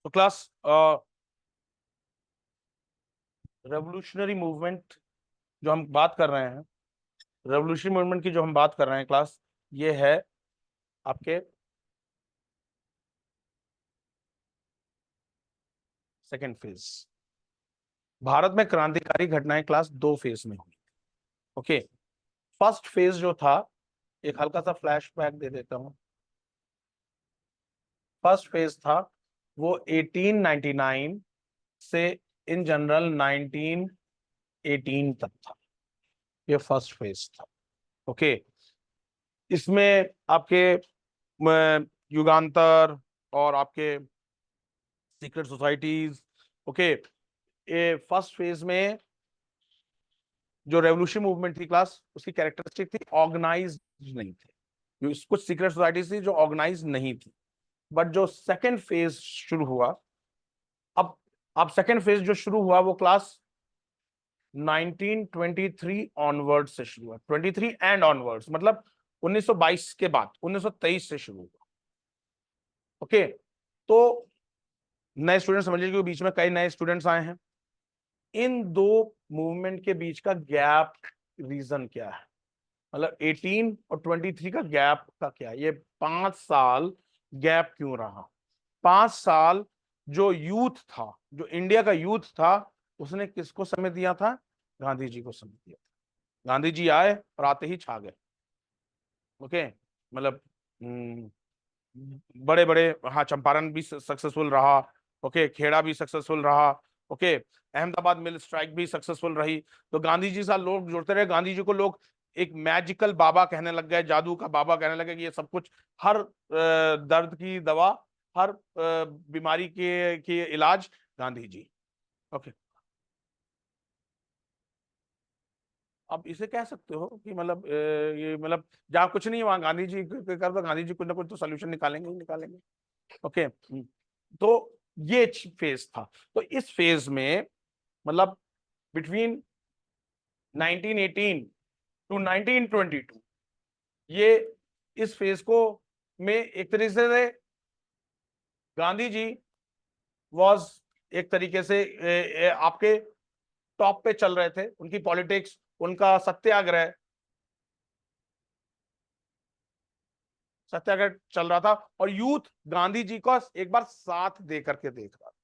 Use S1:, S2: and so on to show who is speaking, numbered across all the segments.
S1: तो class revolutionary movement जो हम बात कर रहे हैं, रेवोल्यूशनरी मूवमेंट की जो हम बात कर रहे हैं क्लास, ये है आपके सेकेंड फेज। भारत में क्रांतिकारी घटनाएं क्लास दो फेज में हुई। ओके, फर्स्ट फेज जो था, एक हल्का सा फ्लैशबैक दे देता हूं। फर्स्ट फेज था वो 1899 से इन जनरल 1918 तक था। ये फर्स्ट फेज था। ओके, इसमें आपके युगांतर और आपके सीक्रेट सोसाइटीज। ओके, ये फर्स्ट फेज में जो रेवोल्यूशन मूवमेंट थी क्लास, उसकी कैरेक्टरिस्टिक थी ऑर्गेनाइज नहीं थे। कुछ सीक्रेट सोसाइटीज थी जो ऑर्गेनाइज नहीं थी। बट जो सेकेंड फेज शुरू हुआ, अब सेकेंड फेज जो शुरू हुआ वो क्लास 1923 ऑनवर्ड से शुरू हुआ। 23 एंड ऑनवर्ड्स मतलब 1922 के बाद 1923 से शुरू हुआ। ओके, तो नए स्टूडेंट समझ लीजिए, बीच में कई नए स्टूडेंट्स आए हैं। इन दो मूवमेंट के बीच का गैप रीजन क्या है, मतलब 18 और 23 का गैप का क्या है? ये 5 साल गैप क्यों रहा? 5 साल जो यूथ था, जो इंडिया का यूथ था, उसने किसको समय दिया था? गांधी जी को समय दिया था। गांधी जी आए और आते ही छा गए। ओके, मतलब बड़े बड़े, हाँ, चंपारण भी सक्सेसफुल रहा। ओके, खेड़ा भी सक्सेसफुल रहा। ओके, अहमदाबाद मिल स्ट्राइक भी सक्सेसफुल रही। तो गांधी जी साथ लोग जुड़ते रहे। गांधी जी को लोग एक मैजिकल बाबा कहने लग गए, जादू का बाबा कहने लगे कि ये सब कुछ, हर दर्द की दवा, हर बीमारी के इलाज गांधी जी। ओके, अब इसे कह सकते हो कि मतलब ये मतलब जहाँ कुछ नहीं है वहां गांधी जी कर दो, गांधी जी कुछ ना कुछ तो सोल्यूशन निकालेंगे ही निकालेंगे। ओके, तो ये फेज था। तो इस फेज में मतलब बिटवीन 1918 टू 1922, ये इस फेज को में एक तरीके से गांधी जी वाज एक तरीके से आपके टॉप पे चल रहे थे। उनकी पॉलिटिक्स, उनका सत्याग्रह सत्याग्रह चल रहा था और यूथ गांधी जी का एक बार साथ दे करके देख रहा था।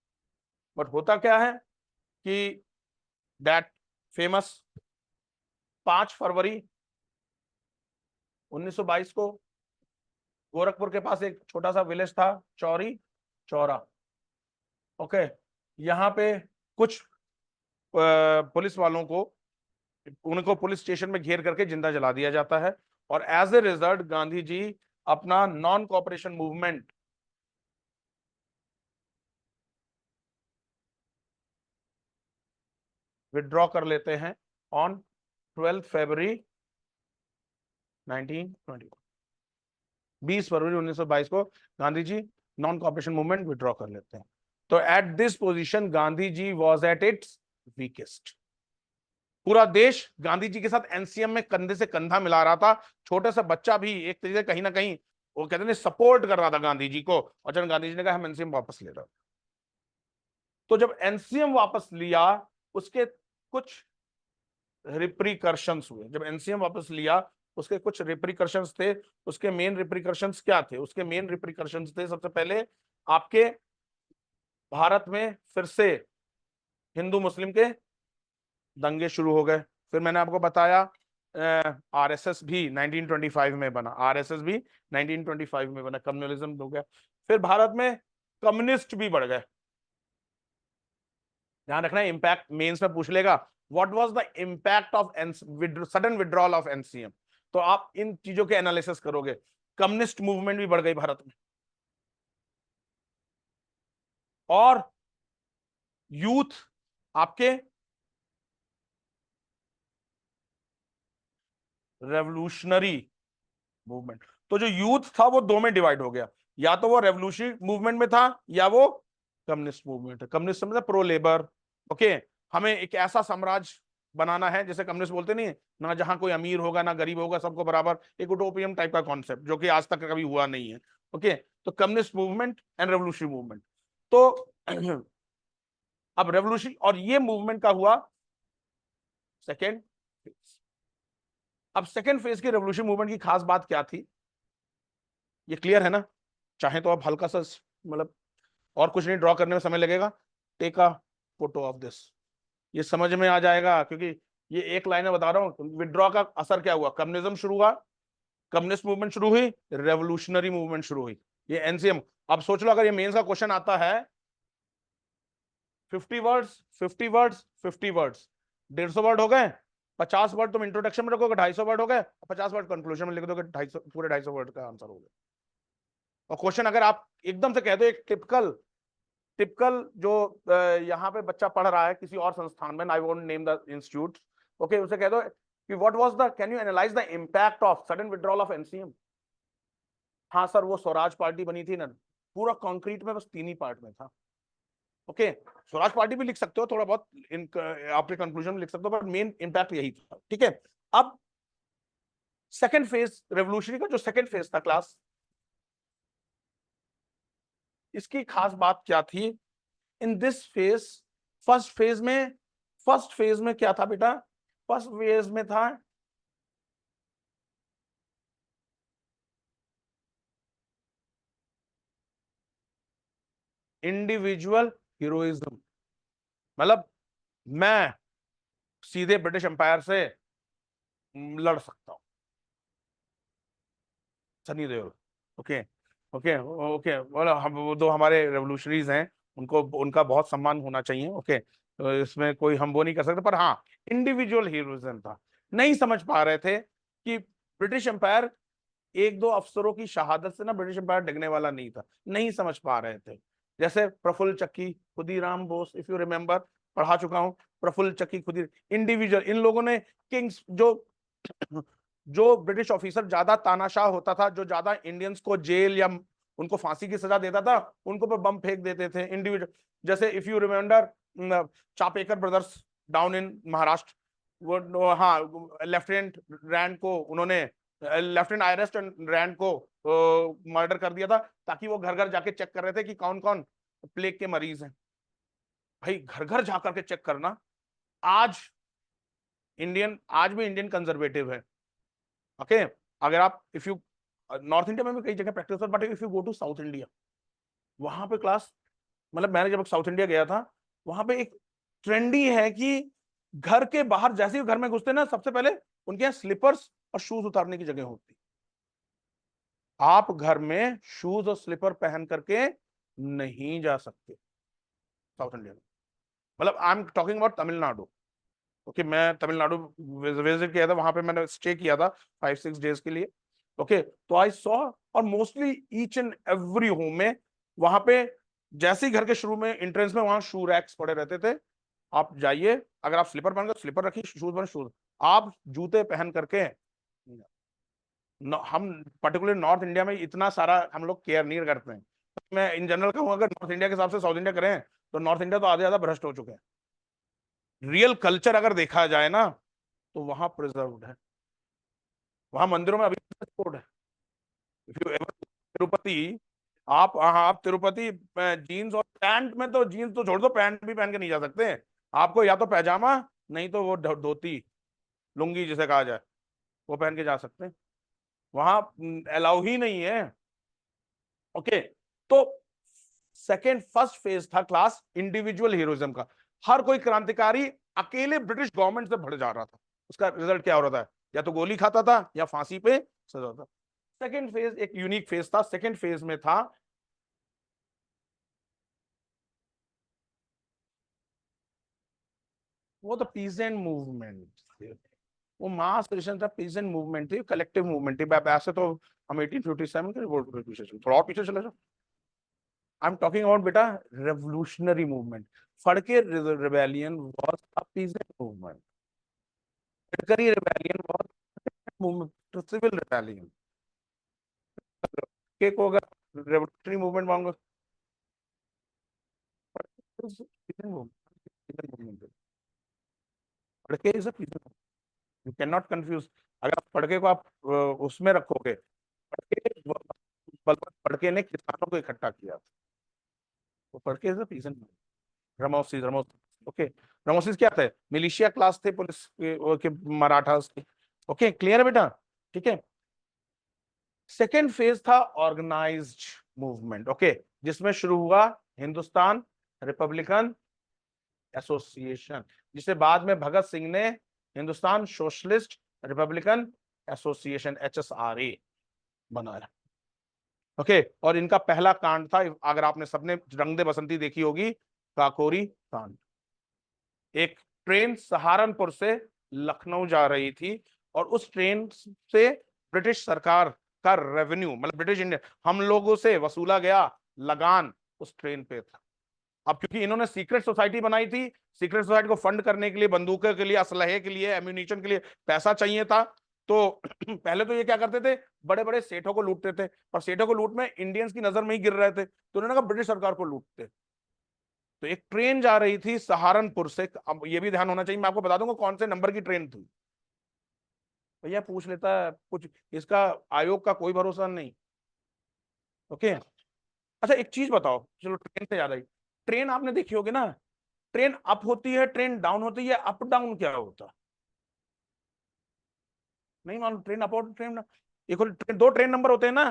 S1: बट होता क्या है कि दैट फेमस 5 फरवरी 1922 को गोरखपुर के पास एक छोटा सा विलेज था, चौरी चौरा। ओके, यहाँ पे कुछ पुलिस वालों को, उनको पुलिस स्टेशन में घेर करके जिंदा जला दिया जाता है। और as a result Gandhi ji अपना नॉन कोऑपरेशन मूवमेंट विड्रॉ कर लेते हैं ऑन 12 फरवरी 1920। 20 फरवरी 1922 को Gandhi ji non cooperation movement withdraw कर लेते हैं। तो at this position Gandhi ji was at its weakest. पूरा देश गांधी जी के साथ एनसीएम में कंधे से कंधा मिला रहा था। छोटे सा बच्चा भी एक तरीके से कहीं ना कहीं वो कहते हैं सपोर्ट कर रहा था गांधी जी को। और जब गांधी जी ने कहा हम एनसीएम वापस ले रहे हैं, तो जब एनसीएम वापस लिया, उसके कुछ रिप्रिकर्शंस हुए। जब एनसीएम वापस लिया, उसके कुछ रिप्रिकर्शंस थे। उसके मेन रिप्रिकर्शंस क्या थे? उसके मेन रिप्रिकर्शंस थे, सबसे पहले आपके भारत में फिर से हिंदू मुस्लिम के दंगे शुरू हो गए। फिर मैंने आपको बताया आरएसएस भी 1925 में बना। आरएसएस भी 1925 में बना, कम्युनलिज्म हो गया। फिर भारत में कम्युनिस्ट भी बढ़ गए। ध्यान रखना, इंपैक्ट मेंस में पूछ लेगा, what was the impact of sudden withdrawal of NCM. तो आप इन चीजों के एनालिसिस करोगे। कम्युनिस्ट मूवमेंट भी बढ़ गई भारत में, और यूथ आपके रेवोल्यूशनरी मूवमेंट। तो जो यूथ था वो दो में डिवाइड हो गया, या तो वो रेवोल्यूशनरी मूवमेंट में था या वो कम्युनिस्ट मूवमेंट है। कम्युनिस्ट मतलब प्रो लेबर। ओके, हमें एक ऐसा साम्राज्य बनाना है, जैसे कम्युनिस्ट बोलते नहीं है ना, जहां कोई अमीर होगा ना गरीब होगा, सबको बराबर, एक उटोपियम टाइप का कॉन्सेप्ट जो कि आज तक कभी हुआ नहीं है। ओके, तो communist movement and revolutionary movement. तो अब रेवोल्यूशन, और ये मूवमेंट का हुआ सेकेंड फेज। अब सेकेंड फेज की रेवोल्यूशन मूवमेंट की खास बात क्या थी, ये क्लियर है ना? चाहे तो आप हल्का सा मतलब और कुछ नहीं, ड्रॉ करने में समय लगेगा, take a photo of this, ये समझ में आ जाएगा। क्योंकि ये एक लाइन में बता रहा हूं, विड्रॉ का असर क्या हुआ, कम्युनिज्म शुरू हुआ, कम्युनिस्ट मूवमेंट शुरू हुई, रेवोल्यूशनरी मूवमेंट शुरू हुई, ये एनसीएम। अब सोच लो अगर ये मेंस का क्वेश्चन आता है, 50 वर्ड्स, 50 वर्ड्स, 50 वर्ड्स, 150 वर्ड हो गए, 50 वर्ड तुम इंट्रोडक्शन में रखोगे, 250 वर्ड हो गए, 50 वर्ड कंक्लूजन में लिख दोगे, 250, पूरे 250 वर्ड का आंसर हो गया। और क्वेश्चन अगर आप एकदम से कह दो, एक टिपिकल टिपिकल जो यहाँ पे बच्चा पढ़ रहा है किसी और संस्थान में, I won't name the institute, okay, उसे कह दो कि what was the, can you analyse the impact of sudden withdrawal of NCM. हाँ सर, वो स्वराज पार्टी बनी थी ना, पूरा कंक्रीट में बस 3 ही पार्ट में था। ओके, स्वराज पार्टी भी लिख सकते हो थोड़ा बहुत, इन आपके कंक्लूजन में लिख सकते हो, बट मेन इंपैक्ट यही था। ठीक है, अब सेकंड फेज रेवोल्यूशनरी का जो सेकंड फेज था क्लास, इसकी खास बात क्या थी in this phase? First phase में क्या था बेटा? फर्स्ट फेज में था इंडिविजुअल हीरोइज्म। मतलब मैं सीधे ब्रिटिश एम्पायर से लड़ सकता हूं, Sunny Deol. Okay, okay, okay, बोलो, हम वो दो हमारे रेवोल्यूशनरीज हैं, उनको उनका बहुत सम्मान होना चाहिए। ओके, तो इसमें कोई हम वो नहीं कर सकते, पर हाँ, इंडिविजुअल हीरोइज्म था। नहीं समझ पा रहे थे कि ब्रिटिश एम्पायर, एक दो अफसरों की शहादत से ना ब्रिटिश एम्पायर डिगने वाला नहीं था, नहीं समझ पा रहे थे। जैसे प्रफुल्ल चक्की, Khudiram Bose, if you remember, पढ़ा चुका हूं, प्रफुल्ल चक्की, खुदी, इंडिविजुअल, इन लोगों ने किंग्स, जो ब्रिटिश ऑफिसर ज्यादा तानाशाह होता था, जो ज्यादा इंडियंस को जेल या उनको फांसी की सजा देता था, उनको पर बम फेंक देते थे इंडिविजुअल। जैसे if you remember Chapekar brothers down in Maharashtra, हाँ, लेफ्टिनेंट रैंड को उन्होंने, लेफ्टिनेंट आयरेस्ट रैंड को मर्डर कर दिया था, ताकि वो घर घर जाके चेक कर रहे थे कि कौन कौन प्लेग के मरीज हैं। भाई घर घर जाकर के चेक करना, आज आज भी इंडियन कंजर्वेटिव है। ओके, अगर आप, इफ यू, नॉर्थ इंडिया में भी कई जगह प्रैक्टिस होता है, but if you go to south India, वहां पे क्लास, मतलब मैंने जब साउथ इंडिया गया था, वहां पे एक ट्रेंडी है कि घर के बाहर जैसे ही घर में घुसते ना, सबसे पहले उनके यहाँ स्लीपर्स और शूज उतारने की जगह होती। आप घर में शूज और स्लीपर पहन करके नहीं जा सकते साउथ इंडिया में। मतलब आई am talking about Tamil Nadu. Okay, मैं तमिलनाडु विजिट किया था, वहां पे मैंने स्टे किया था 5-6 डेज के लिए। ओके, तो आई सॉ, और mostly each and every home में, वहां पे जैसे ही घर के शुरू में एंट्रेंस में वहां शू रैक्स पड़े रहते थे। आप जाइए, अगर आप स्लीपर पहन कर, स्लीपर रखिए, शूज पहन शूज, आप जूते पहन करके हम पर्टिकुलर नॉर्थ इंडिया में इतना सारा हम लोग केयर नहीं करते हैं। मैं इन जनरल कहूँ, अगर नॉर्थ इंडिया के हिसाब से साउथ इंडिया करें, तो नॉर्थ इंडिया तो आधे ज्यादा भ्रष्ट हो चुके हैं। रियल कल्चर अगर देखा जाए ना, तो वहां प्रिजर्व्ड है, वहां मंदिरों में अभी कोड है। इफ यू एवर तिरुपति, आप तिरुपति जीन्स और पैंट में, तो जीन्स तो छोड़ दो, पैंट भी पहन के नहीं जा सकते हैं। आपको या तो पैजामा, नहीं तो वो धोती, लुंगी जिसे कहा जाए, वो पहन के जा सकते हैं, वहां अलाउ ही नहीं है। ओके, तो फर्स्ट फेज था क्लास इंडिविजुअल हीरोइज्म का। हर कोई क्रांतिकारी अकेले ब्रिटिश गवर्नमेंट से भड़ जा रहा था, उसका रिजल्ट क्या हो रहा था? या तो गोली खाता था या फांसी पे सजा था। सेकेंड फेज एक यूनिक फेज था, सेकेंड फेज में था वो तो पीजेंट मूवमेंट, वो मास क्रिएशन था, पीजेंट मूवमेंट थी, कलेक्टिव मूवमेंट थी। ऐसे तो हम 1857 के रिवोल्ट के पीछे चलो, थोड़ा और पीछे चले जाओ। आई एम टॉकिंग अबाउट बेटा revolutionary movement. Phadke rebellion was a peasant movement, फड़करी रिबेलियन वाज सिविल रिबेलियन। के को अगर रेवोल्यूशनरी मूवमेंट मांगो, Phadke is a peasant, you can not confuse. अगर आप फड़के को आप उसमें रखोगे, फड़के, फड़के ने किसानों को इकट्ठा किया, वो पढ़ के रमोसिस रमोसिस ओके। रमोसिस क्या था? मिलिशिया क्लास थे पुलिस के मराठास के। ओके क्लियर है बेटा? ठीक है। सेकेंड फेज था ऑर्गेनाइज्ड मूवमेंट। ओके, जिसमें शुरू हुआ हिंदुस्तान रिपब्लिकन एसोसिएशन, जिसे बाद में भगत सिंह ने Hindustan socialist Republican association HSRA बनाया। ओके, और इनका पहला कांड था, अगर आपने सबने रंग दे बसंती देखी होगी, काकोरी कांड। एक ट्रेन सहारनपुर से लखनऊ जा रही थी और उस ट्रेन से ब्रिटिश सरकार का रेवेन्यू, मतलब ब्रिटिश इंडिया, हम लोगों से वसूला गया लगान उस ट्रेन पे था। अब क्योंकि इन्होंने सीक्रेट सोसाइटी बनाई थी, सीक्रेट सोसाइटी को फंड करने के लिए, बंदूकों के लिए, असलहे के लिए, एम्यूनिशन के लिए पैसा चाहिए था। तो पहले तो ये क्या करते थे, बड़े बड़े सेठों को लूटते थे, और सेठों को लूट में इंडियंस की नजर में ही गिर रहे थे, तो उन्होंने कहा ब्रिटिश सरकार को लूटते। तो एक ट्रेन जा रही थी सहारनपुर से, अब ये भी ध्यान होना चाहिए, मैं आपको बता दूंगा कौन से नंबर की ट्रेन थी। भैया पूछ लेता है कुछ, इसका आयोग का कोई भरोसा नहीं। ओके, अच्छा एक चीज बताओ, चलो ट्रेन से याद आई, ट्रेन आपने देखी होगी ना, ट्रेन अप होती है, ट्रेन डाउन होती है, अप डाउन क्या होता है? नहीं मालूम? ट्रेन अप और ट्रेन, एक ट्रेन, दो ट्रेन नंबर होते हैं ना।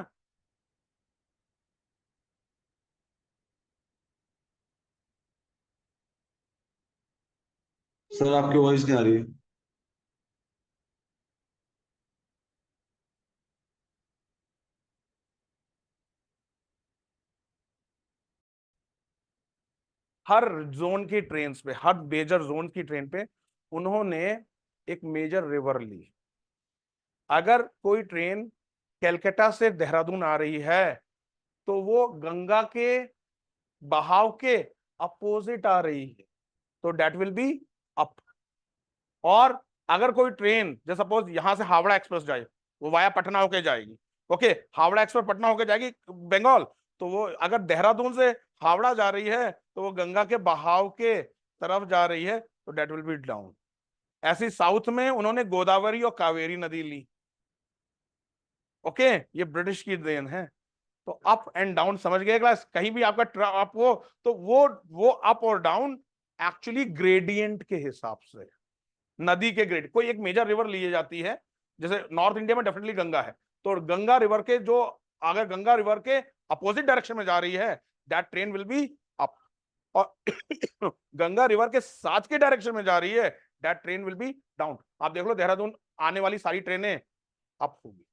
S2: सर आपकी वॉइस नहीं आ रही है।
S1: हर जोन की ट्रेन पे, हर मेजर जोन की ट्रेन पे उन्होंने एक मेजर रिवर ली। अगर कोई ट्रेन कलकत्ता से देहरादून आ रही है तो वो गंगा के बहाव के अपोजिट आ रही है, तो डेट विल बी अप। और अगर कोई ट्रेन, जैसे सपोज यहां से हावड़ा एक्सप्रेस जाए, वो वाया पटना होके जाएगी। ओके, हावड़ा एक्सप्रेस पटना होके जाएगी बंगाल, तो वो अगर देहरादून से हावड़ा जा रही है तो वो गंगा के बहाव के तरफ जा रही है, तो डेट विल बी डाउन। ऐसी साउथ में उन्होंने गोदावरी और कावेरी नदी ली। ओके, ये ब्रिटिश की देन है। तो अप एंड डाउन समझ गए क्लास? कहीं भी आपका अप हो तो वो अप और डाउन एक्चुअली ग्रेडियंट के हिसाब से, नदी के ग्रेड, कोई एक मेजर रिवर ली जाती है, जैसे नॉर्थ इंडिया में डेफिनेटली गंगा है, तो गंगा रिवर के जो, अगर गंगा रिवर के अपोजिट डायरेक्शन में जा रही है, that train will be up. और गंगा रिवर के साथ के डायरेक्शन में जा रही है, that train will be down. आप देख लो, देहरादून आने वाली सारी ट्रेनें अप होगी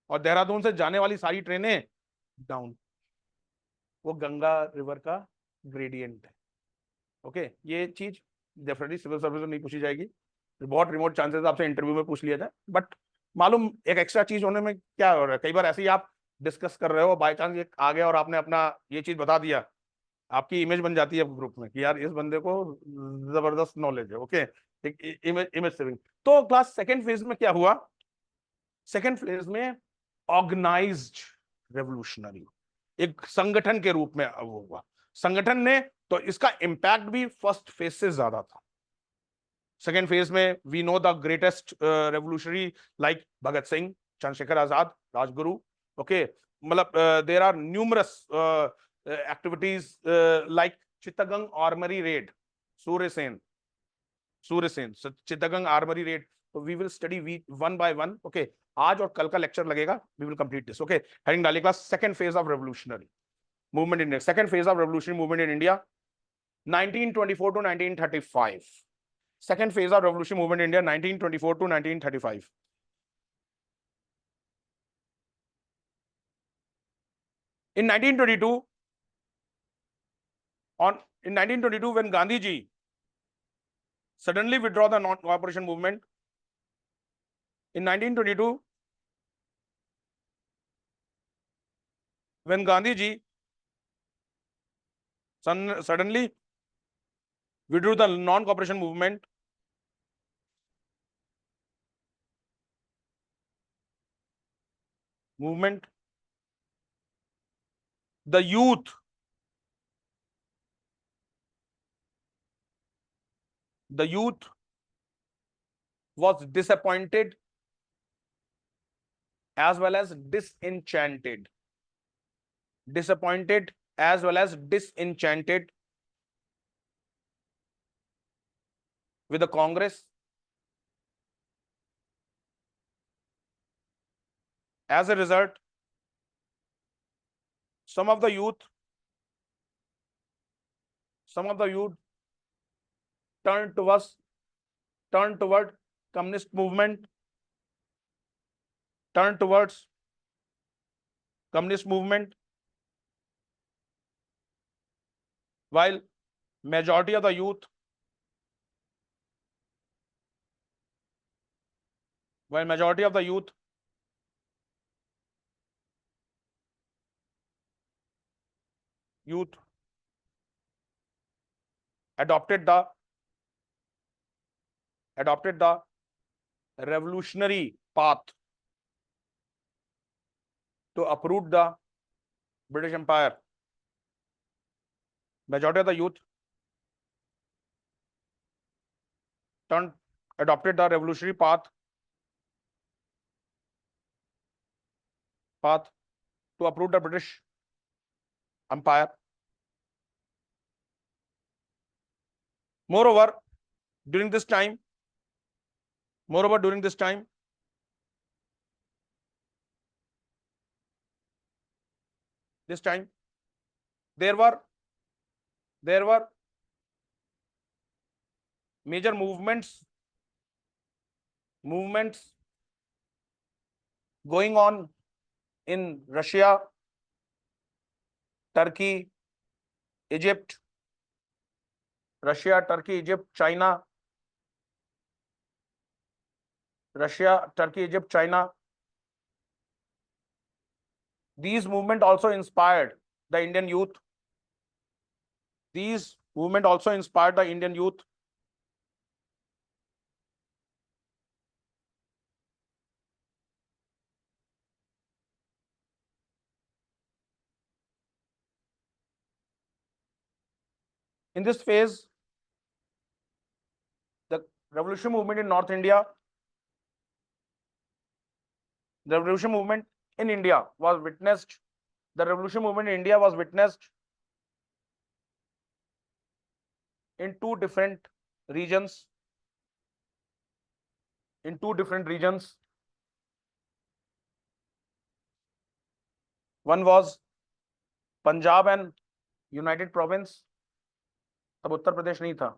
S1: और देहरादून से जाने वाली सारी ट्रेनें डाउन। वो गंगा रिवर का ग्रेडियंट है। ओके, ये चीज डेफिनेटली सिविल सर्विस में नहीं पूछी जाएगी, बहुत रिमोट चांसेस आपसे इंटरव्यू में पूछ लिया जाए, बट मालूम एक एक्स्ट्रा चीज होने में क्या हो रहा है, कई बार ऐसे ही आप डिस्कस कर रहे हो, बाय चांस ये आ गया और आपने अपना ये चीज बता दिया, आपकी इमेज बन जाती है ग्रुप में कि यार इस बंदे को जबरदस्त नॉलेज है। ओके, एक इमेज इमेज सेविंग। तो क्लास सेकेंड फेज में क्या हुआ? सेकेंड फेज में ऑर्गेनाइज्ड रेवोल्यूशनरी, एक संगठन के रूप में वो हुआ संगठन ने, तो इसका इंपैक्ट भी फर्स्ट फेज से ज्यादा था। सेकेंड फेज में we know the greatest revolutionary like Bhagat Singh, Chandrashekhar Azad, Rajguru. Okay, मतलब there are numerous activities like Chittagong armoury raid, Surya Sen Surya Sen Chittagong armoury raid. तो we will study we one by one. Okay, आज और कल का लेक्चर लगेगा, we will complete this. Okay, heading डालिए class second phase of revolutionary movement in India, second phase of revolutionary movement in India 1924 to 1935। Second phase of revolution movement in India 1924 to 1935। In 1922, in 1922 when Gandhi ji suddenly withdraw the non-cooperation movement, in 1922 when Gandhi ji suddenly withdrew the non-cooperation movement, the youth was disappointed as well as disenchanted. Disappointed as well as disenchanted with the Congress. As a result, some of the youth turned toward communist movement, turned towards communist movement, while majority of the youth adopted the revolutionary path to uproot the British Empire. Majority of the youth adopted the revolutionary path to uproot the British Empire. Moreover, during this time, there were major movements going on in Russia, Turkey, Egypt, China. These movements also inspired the Indian youth. In this phase, the revolution movement in North India, the revolution movement in India was witnessed in two different regions. One was Punjab and United Province. तब उत्तर प्रदेश नहीं था.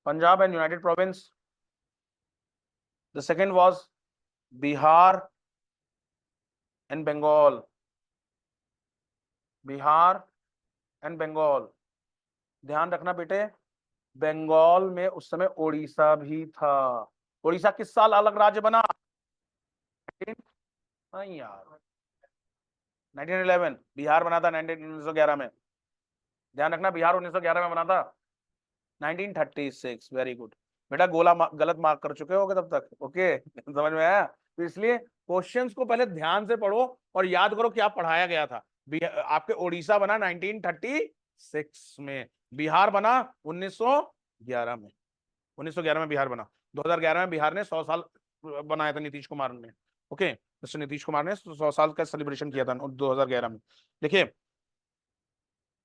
S1: Punjab and United Province. The second was Bihar and Bengal. ध्यान रखना बेटे, बंगाल में उस समय ओडिशा भी था. ओडिशा किस साल अलग राज्य बना? नहीं यार, 1911. बिहार बना था 1911 में. ध्यान रखना, बिहार 1911 में बना था. 1936. वेरी गुड बेटा, गोला गलत मार्क कर चुके होगे तब तक. ओके, समझ में आया? तो इसलिए क्वेश्चंस को पहले ध्यान से पढ़ो और याद करो क्या पढ़ाया गया था. आपके ओडिशा बना 1936 में, बिहार बना 1911 में. 1911 में बिहार बना. 2011 में बिहार ने 100 साल बनाया था नीतीश कुमार ने. ओके, मिस्टर नीतीश कुमार ने 100 साल का सेलिब्रेशन किया था 2011 में. देखिए,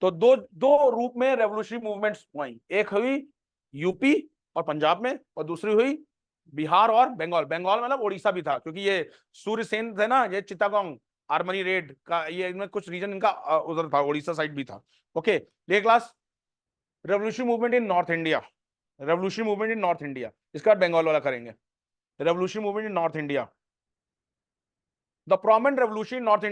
S1: तो दो रूप में रेवोल्यूशनरी मूवमेंट्स हुई. एक हुई यूपी और पंजाब में, और दूसरी हुई बिहार और बंगाल. बंगाल मतलब ओडिशा भी था, क्योंकि ये सूर्यसेन थे ना, ये चित्तागोंग आर्मनी रेड का, ये इनमें कुछ रीजन इनका उधर था, ओडिशा साइड भी था. ओके, ये क्लास रेवोल्यूशनरी मूवमेंट इन नॉर्थ इंडिया. इसके बाद बंगाल वाला करेंगे. Revolutionary movement in north India. The prominent revolution in North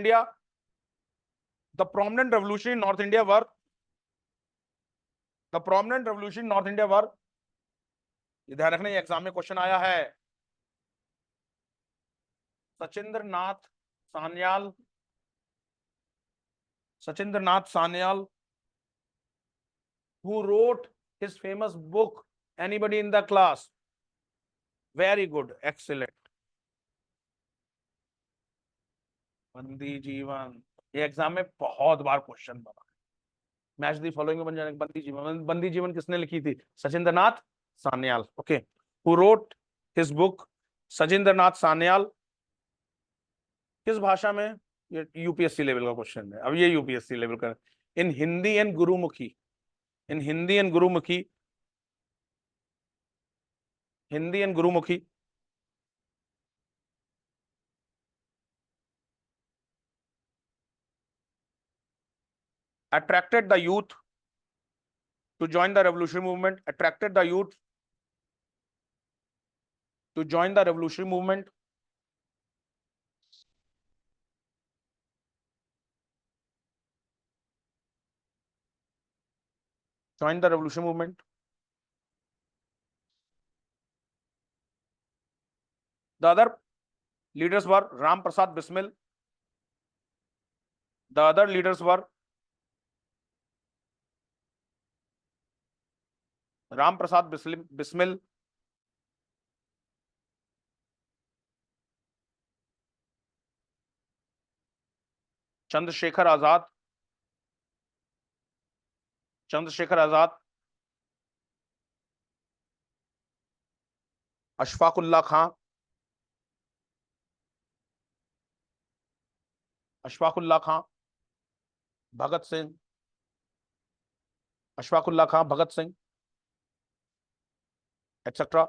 S1: India were, ध्यान रखना, ये एग्जाम में क्वेश्चन आया है. Sachindra Nath Sanyal, who wrote his famous book, anybody in the class? Very good, excellent. बंदी जीवन, ये एग्जाम में बहुत बार क्वेश्चन बना. मैच दी फॉलोइंग बन जाने. बंदी जीवन किसने लिखी थी? Sachindra Nath Sanyal. Okay, who wrote his book? Sachindra Nath Sanyal. किस भाषा में? ये यूपीएससी लेवल का क्वेश्चन है. अब ये यूपीएससी लेवल का, in Hindi and Gurumukhi. In Hindi and Gurumukhi. Hindi and Gurumukhi. Attracted the youth to join the revolutionary movement. Attracted the youth to join the revolutionary movement. Join the revolutionary movement. The other leaders were Ram Prasad Bismil. The other leaders were Ram Prasad Bismil, Chandrasekhar Azad, Ashfaqullah Khan, Bhagat Singh, Ashfaqullah Khan, Bhagat Singh, etc.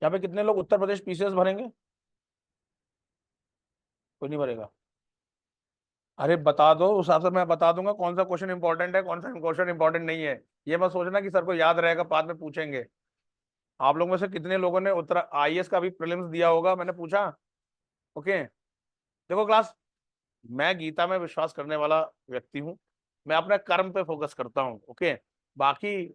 S1: यहाँ पे कितने लोग Uttar Pradesh PCS भरेंगे? कोई नहीं भरेगा? अरे बता दो, उस हिसाब से मैं बता दूंगा कौन सा क्वेश्चन इंपॉर्टेंट है, कौन सा क्वेश्चन इंपॉर्टेंट नहीं है। ये मत सोचना कि सर को याद रहेगा, बाद में पूछेंगे। आप लोगों में से कितने लोगों ने उत्तर आईएएस का भी प्रीलिम्स दिया होगा, मैंने पूछा? ओके, देखो क्लास, मैं गीता में विश्वास करने वाला व्यक्ति हूँ, मैं अपने कर्म पे फोकस करता हूँ। ओके, बाकी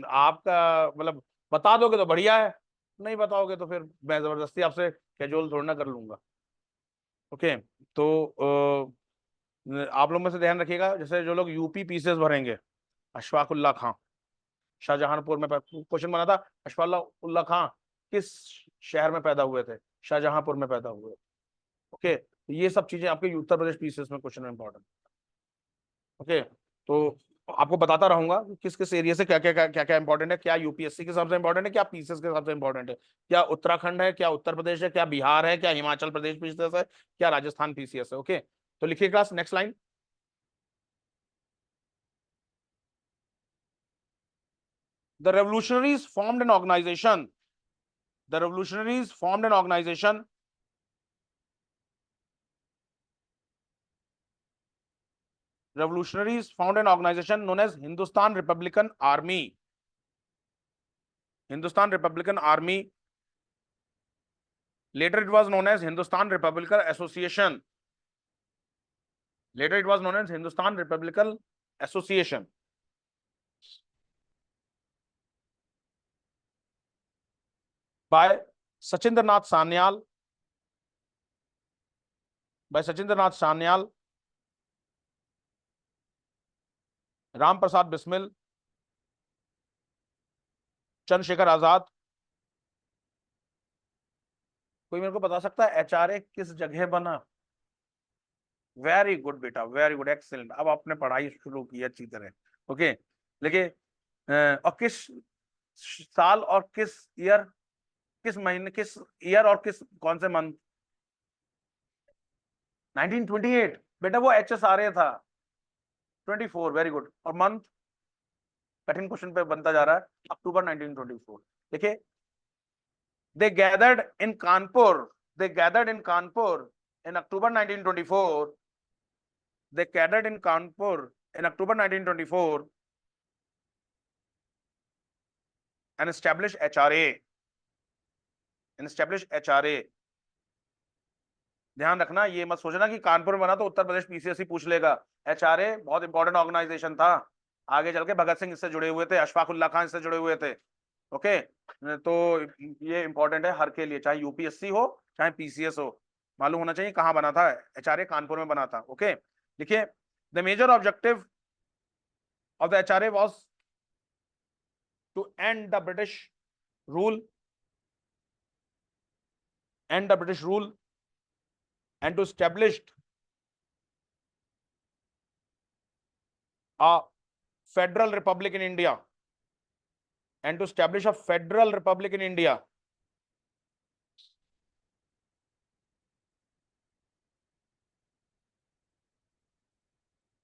S1: आपका मतलब बता दोगे तो बढ़िया है, नहीं बताओगे तो फिर मैं जबरदस्ती आपसे कैजुअल थोड़ा ना कर लूंगा। ओके, तो आप लोग में से ध्यान रखिएगा, जैसे जो लोग यूपी पीसीएस भरेंगे, अशफाकुल्ला खां, शाहजहांपुर में क्वेश्चन बना था, अशफाकुल्ला खां किस शहर में पैदा हुए थे? शाहजहांपुर में पैदा हुए। ओके, तो ये सब चीजें आपके उत्तर प्रदेश पीसीएस में क्वेश्चन इंपॉर्टेंट। ओके, तो आपको बताता रहूंगा किस किस एरिया से क्या क्या इंपॉर्टेंट है, क्या यूपीएससी के हिसाब से इंपॉर्टेंट है, क्या पीसीएस के हिसाब से इंपॉर्टेंट है, क्या उत्तराखंड है, क्या उत्तर प्रदेश है, क्या बिहार है, क्या हिमाचल प्रदेश पीसीएस है, क्या राजस्थान पीसीएस है। ओके, तो लिखिए class, next line. The revolutionaries formed an organization. The revolutionaries formed an organization known as Hindustan Republican Army. Hindustan Republican Army. Later it was known as Hindustan Republican Association. Later it was known as Hindustan Republican Association. By Sachindranath Sanyal. By Sachindranath Sanyal, Ram Prasad Bismil, Chandrashekhar Azad. कोई मेरे को बता सकता है HRA किस जगह बना? Very good बेटा, वेरी गुड, एक्सीलेंट। अब आपने पढ़ाई शुरू की अच्छी तरह। ओके, देखिए, और किस साल और किस ईयर, किस महीने, किस ईयर और किस कौन से मंथ? 1928 बेटा, वो एचएसआरए था। 24, वेरी गुड। और मंथ, कठिन क्वेश्चन पे बनता जा रहा है, अक्टूबर 1924। देखिए, they gathered in Kanpur in October 1924. They gathered in Kanpur in October 1924 and established HRA. ध्यान रखना, ये मत सोचना कि कानपुर में बना तो उत्तर प्रदेश पीसीएस ही पूछ लेगा। एचआरए बहुत इंपॉर्टेंट ऑर्गेनाइजेशन था, आगे चल के भगत सिंह इससे जुड़े हुए थे, अशफाकुल्ला खान इससे जुड़े हुए थे। ओके, तो ये इंपॉर्टेंट है हर के लिए, चाहे यूपीएससी हो चाहे पीसीएस हो, मालूम होना चाहिए कहां बना था। एचआरए कानपुर में बना था। ओके, देखिए, the major objective of the HRA was to end the British rule and to establish a federal republic in India.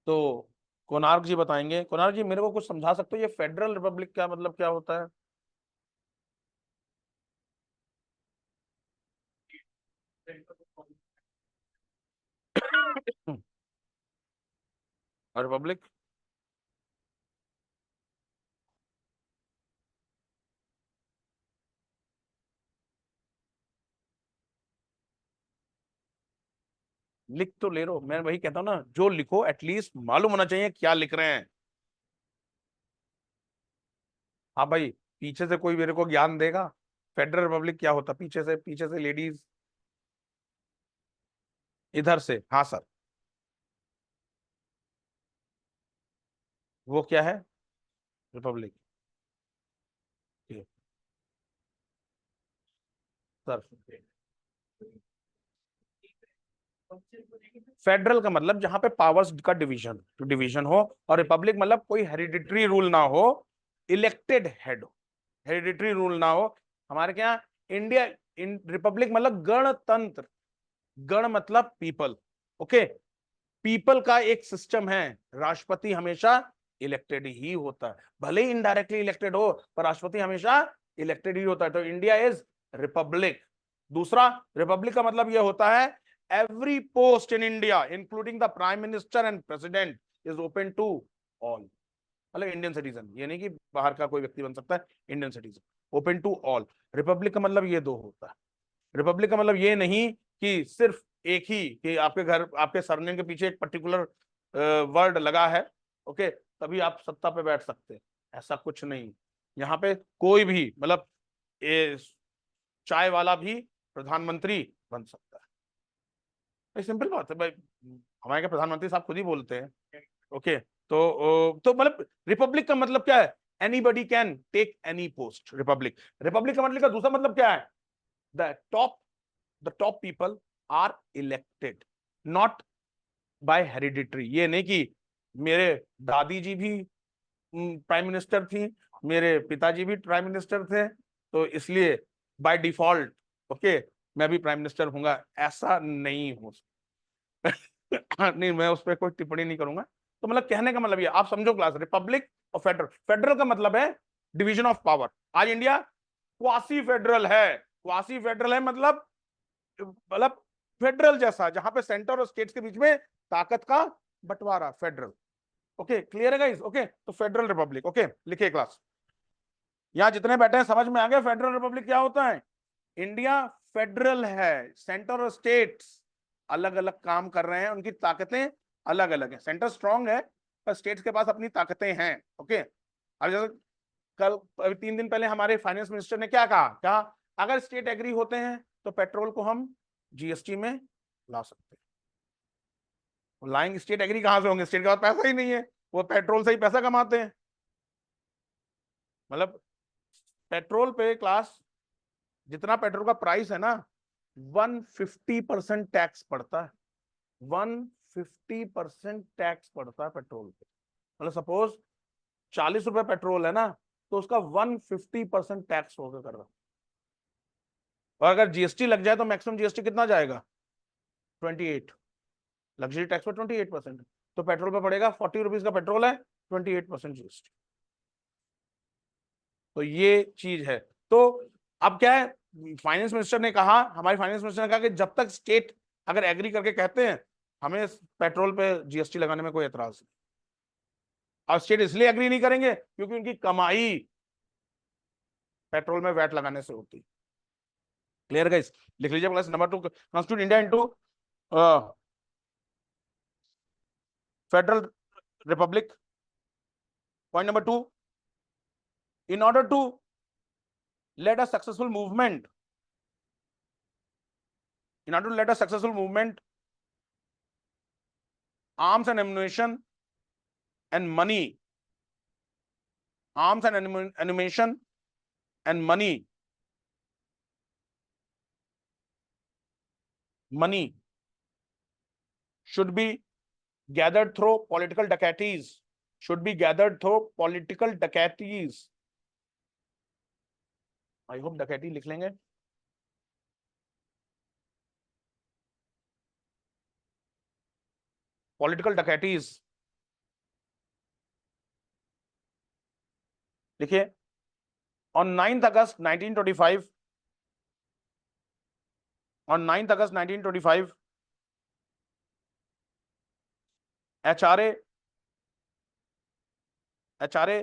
S1: तो कोणार्क जी बताएंगे। कोणार्क जी मेरे को कुछ समझा सकते हो ये फेडरल रिपब्लिक क्या मतलब क्या होता है? रिपब्लिक लिख तो ले लो, मैं वही कहता हूँ ना, जो लिखो एटलीस्ट मालूम होना चाहिए क्या लिख रहे हैं। हाँ भाई, पीछे से कोई मेरे को ज्ञान देगा फेडरल रिपब्लिक क्या होता? पीछे से लेडीज, इधर से, हाँ सर। वो क्या है रिपब्लिक? सर फेडरल का मतलब जहां पे पावर्स का डिवीजन हो, और रिपब्लिक मतलब कोई हेरिडिटरी रूल ना हो, इलेक्टेड हेड हो, हेरिडिटरी रूल ना हो। हमारे क्या इंडिया, रिपब्लिक मतलब गणतंत्र, गण मतलब पीपल, ओके। पीपल का एक सिस्टम है, राष्ट्रपति हमेशा इलेक्टेड ही होता है, भले ही इनडायरेक्टली इलेक्टेड हो, पर राष्ट्रपति हमेशा इलेक्टेड ही होता है। तो इंडिया इज रिपब्लिक। दूसरा, रिपब्लिक का मतलब यह होता है every post in India including the prime minister and president is open to all, मतलब इंडियन सिटीजन, ये नहीं कि बाहर का कोई व्यक्ति बन सकता है, Indian citizen, open to all. Republic का मतलब ये दो होता है। रिपब्लिक का मतलब ये नहीं कि सिर्फ एक ही, कि आपके घर आपके सरनेम के पीछे एक पर्टिकुलर वर्ड लगा है, ओके, तभी आप सत्ता पे बैठ सकते हैं, ऐसा कुछ नहीं। यहाँ पे कोई भी मतलब ये चाय वाला भी प्रधानमंत्री बन सकता है। भाई सिंपल बात है भाई, हमारे क्या प्रधानमंत्री साहब खुद ही बोलते हैं, ओके। तो मतलब रिपब्लिक का मतलब क्या है? Anybody can take any post, republic. Republic का मतलब का दूसरा मतलब क्या है? The top, the top people are elected, not by hereditary. ये नहीं कि मेरे दादी जी भी प्राइम मिनिस्टर थी, मेरे पिताजी भी प्राइम मिनिस्टर थे, तो इसलिए बाय डिफॉल्ट, ओके, मैं भी प्राइम मिनिस्टर हूंगा, ऐसा नहीं हो सकता। नहीं, मैं उस पर कोई टिप्पणी नहीं करूंगा। तो मतलब कहने का मतलब ये, आप समझो क्लास, रिपब्लिक और फेडरल। फेडरल का मतलब है डिवीजन ऑफ पावर। आज इंडिया क्वासी फेडरल है, क्वासी फेडरल है मतलब फेडरल जैसा, जहां पे सेंटर और स्टेट्स के बीच में ताकत का बंटवारा, फेडरल। ओके, क्लियर है गाइस? ओके, तो फेडरल रिपब्लिक, ओके, लिखिए क्लास। यहां जितने बैठे हैं समझ में आ गया फेडरल रिपब्लिक क्या होता है? इंडिया फेडरल है, सेंटर और स्टेट्स अलग अलग काम कर रहे हैं, उनकी ताकतें अलग अलग है। सेंटर स्ट्रांग है, पर स्टेट्स के पास अपनी ताकतें हैं, ओके। अब जैसे कल, अभी 3 दिन पहले हमारे फाइनेंस मिनिस्टर ने क्या कहा? कहा अगर स्टेट एग्री होते हैं तो पेट्रोल को हम जीएसटी में ला सकते हैं। लाएंगे, स्टेट एग्री कहां से होंगे? स्टेट के पास पैसा ही नहीं है, वो पेट्रोल से ही पैसा कमाते हैं। मतलब पेट्रोल पे क्लास, जितना पेट्रोल का प्राइस है ना, 150% टैक्स पड़ता है, 150% टैक्स पड़ता है पेट्रोल पे। मतलब सपोज 40 रुपए पेट्रोल है ना, तो उसका 150% टैक्स होकर कर रहा है। और अगर जीएसटी लग जाए तो मैक्सिमम जीएसटी कितना जाएगा? 28। लग्जरी टैक्स पर 28%। तो पेट्रोल पे पड़ेगा, 40 रुपीज का पेट्रोल है, 28% जीएसटी। तो ये चीज है। तो अब क्या है, फाइनेंस मिनिस्टर ने कहा, हमारे फाइनेंस मिनिस्टर ने कहा कि जब तक स्टेट अगर एग्री करके कहते हैं, हमें पेट्रोल पे जीएसटी लगाने में कोई एतराज नहीं। और स्टेट इसलिए एग्री नहीं करेंगे क्योंकि उनकी कमाई पेट्रोल में वैट लगाने से होती है। Clear guys? लिख लीजिए class number 2, constitute India into federal Republic. Point number 2, in order to lead a successful movement, in order to lead a successful movement, arms and ammunition and money, arms and ammunition and money should be gathered through political dacoities, should be gathered through political dacoities। I hope डकैती लिख लेंगे। Political डकैटीज देखिए, on 9th August 1925, on 9th August 1925, HRA HRA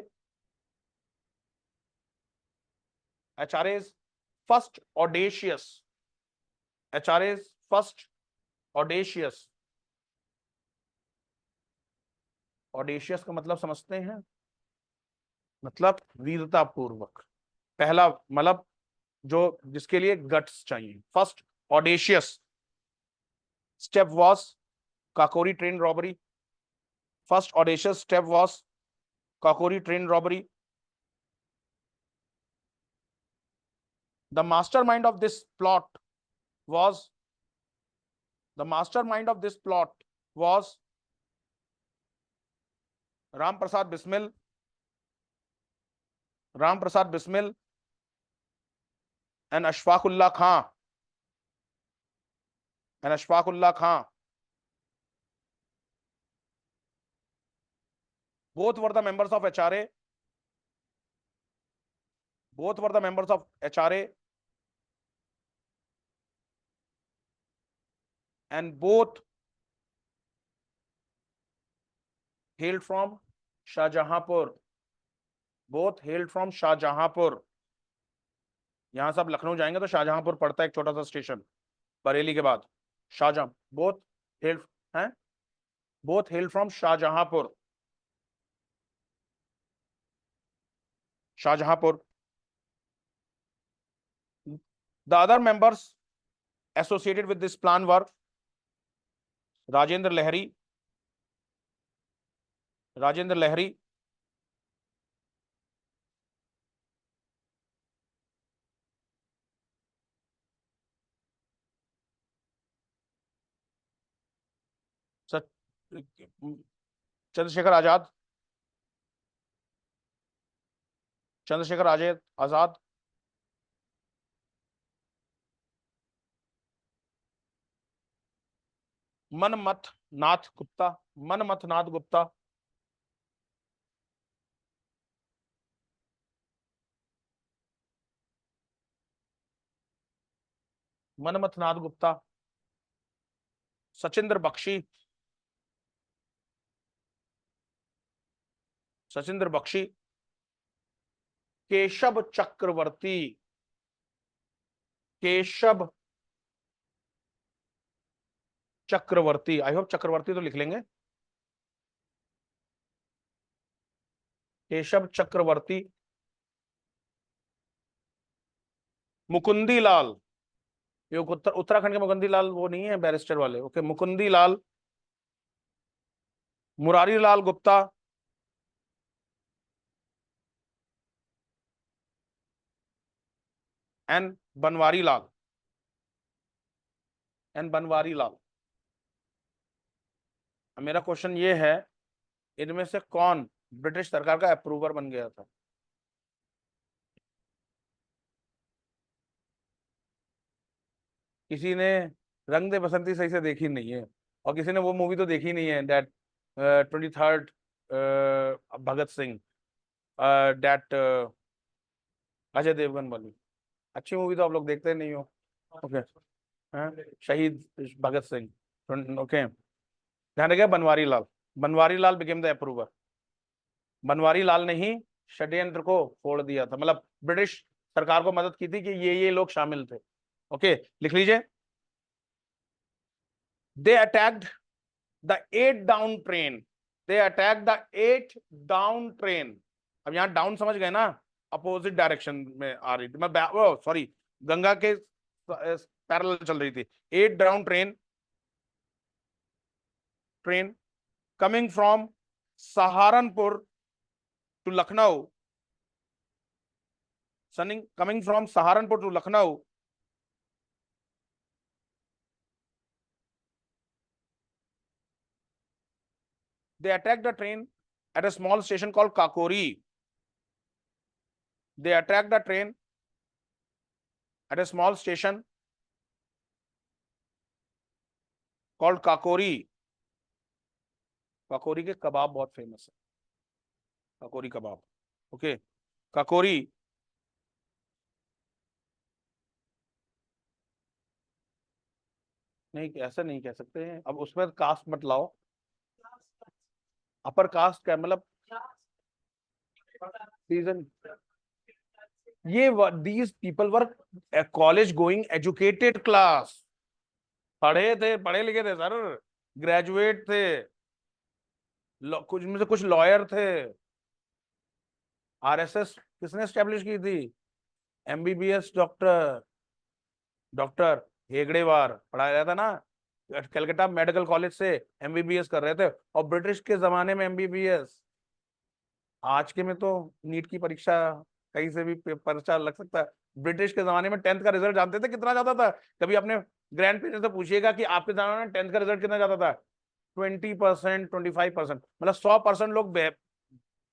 S1: HRA's first audacious HRA's first audacious audacious का मतलब समझते हैं, मतलब वीरता पूर्वक, पहला मतलब जो जिसके लिए गट्स चाहिए, first audacious step was Kakori train robbery. First audacious step was Kakori train robbery. The mastermind of this plot was the mastermind of this plot was Ram Prasad Bismil, Ram Prasad Bismil and Ashfaqullah Khan, and Ashfaqullah Khan. Both were the members of HRA. Both were the members of HRA, and both hailed from Shahjahanpur. Both hailed from Shahjahanpur. यहां से आप लखनऊ जाएंगे तो शाहजहांपुर पड़ता है, एक छोटा सा स्टेशन बरेली के बाद। शाहजहां बोथ हेल्ड हैं, both held from Shahjahanpur, Shahjahanpur. The other members associated with this plan were Rajendra Lahiri, Rajendra Lahiri, Chandrashekhar Azad, Chandrashekhar Azad, Manmath Nath Gupta, Manmath Nath Gupta, Manmath Nath Gupta, Sachindra Bakshi, Sachindra Bakshi, Keshav Chakravarti, Keshav Chakravarti, I hope Chakravarti तो लिख लेंगे, केशव चक्रवर्ती, मुकुंदी लाल, ये उत्तराखंड के मुकुंदी लाल वो नहीं है बैरिस्टर वाले, ओके, मुकुंदी लाल, मुरारी लाल गुप्ता, एन बनवारी लाल, एन बनवारी लाल। मेरा क्वेश्चन ये है, इनमें से कौन ब्रिटिश सरकार का अप्रूवर बन गया था? किसी ने रंग दे बसंती सही से देखी नहीं है, और किसी ने वो मूवी तो देखी नहीं है, that 23rd Bhagat Singh, that Ajay Devgan वाली अच्छी मूवी तो आप लोग देखते नहीं हो, ओके, शहीद भगत सिंह, ओके। ध्यान रखिए, Banwari Lal, Banwari Lal became the approver. Banwari Lal ने ही षड्यंत्र को फोड़ दिया था, मतलब ब्रिटिश सरकार को मदद की थी कि ये लोग शामिल थे, ओके, लिख लीजिए। They attacked the 8 down train, they attack the 8 down train. अब यहां डाउन समझ गए ना, अपोजिट डायरेक्शन में आ रही थी, मैं सॉरी गंगा के पैरेलल चल रही थी। 8 down train, train coming from Saharanpur to Lucknow, coming from Saharanpur to Lucknow, they attacked the train at a small station called Kakori. They attacked the train at a small station called Kakori. Kakori के कबाब बहुत famous है, काकोरी कबाब, okay. Kakori, नहीं ऐसा नहीं कह सकते हैं, अब उसमें कास्ट मत लाओ। अपर कास्ट क्या मतलब, रीजन, ये these people were college going educated class, पढ़े थे, पढ़े लिखे थे सर, ग्रेजुएट थे, कुछ में से कुछ लॉयर थे। आरएसएस किसने स्टैब्लिश की थी? एमबीबीएस डॉक्टर, डॉक्टर हेगड़ेवार पढ़ाया जाता ना, कलकत्ता मेडिकल कॉलेज से एमबीबीएस कर रहे थे, और ब्रिटिश के जमाने में एमबीबीएस। आज के में तो नीट की परीक्षा कहीं से भी पर्चा लग सकता है। ब्रिटिश के जमाने में 10th का रिजल्ट जानते थे कितना जाता था? कभी अपने ग्रैंड पेरेंट्स से पूछिएगा कि आपके जमाने में 10th का रिजल्ट कितना जाता था? 20%, 25%, मतलब 100% लोग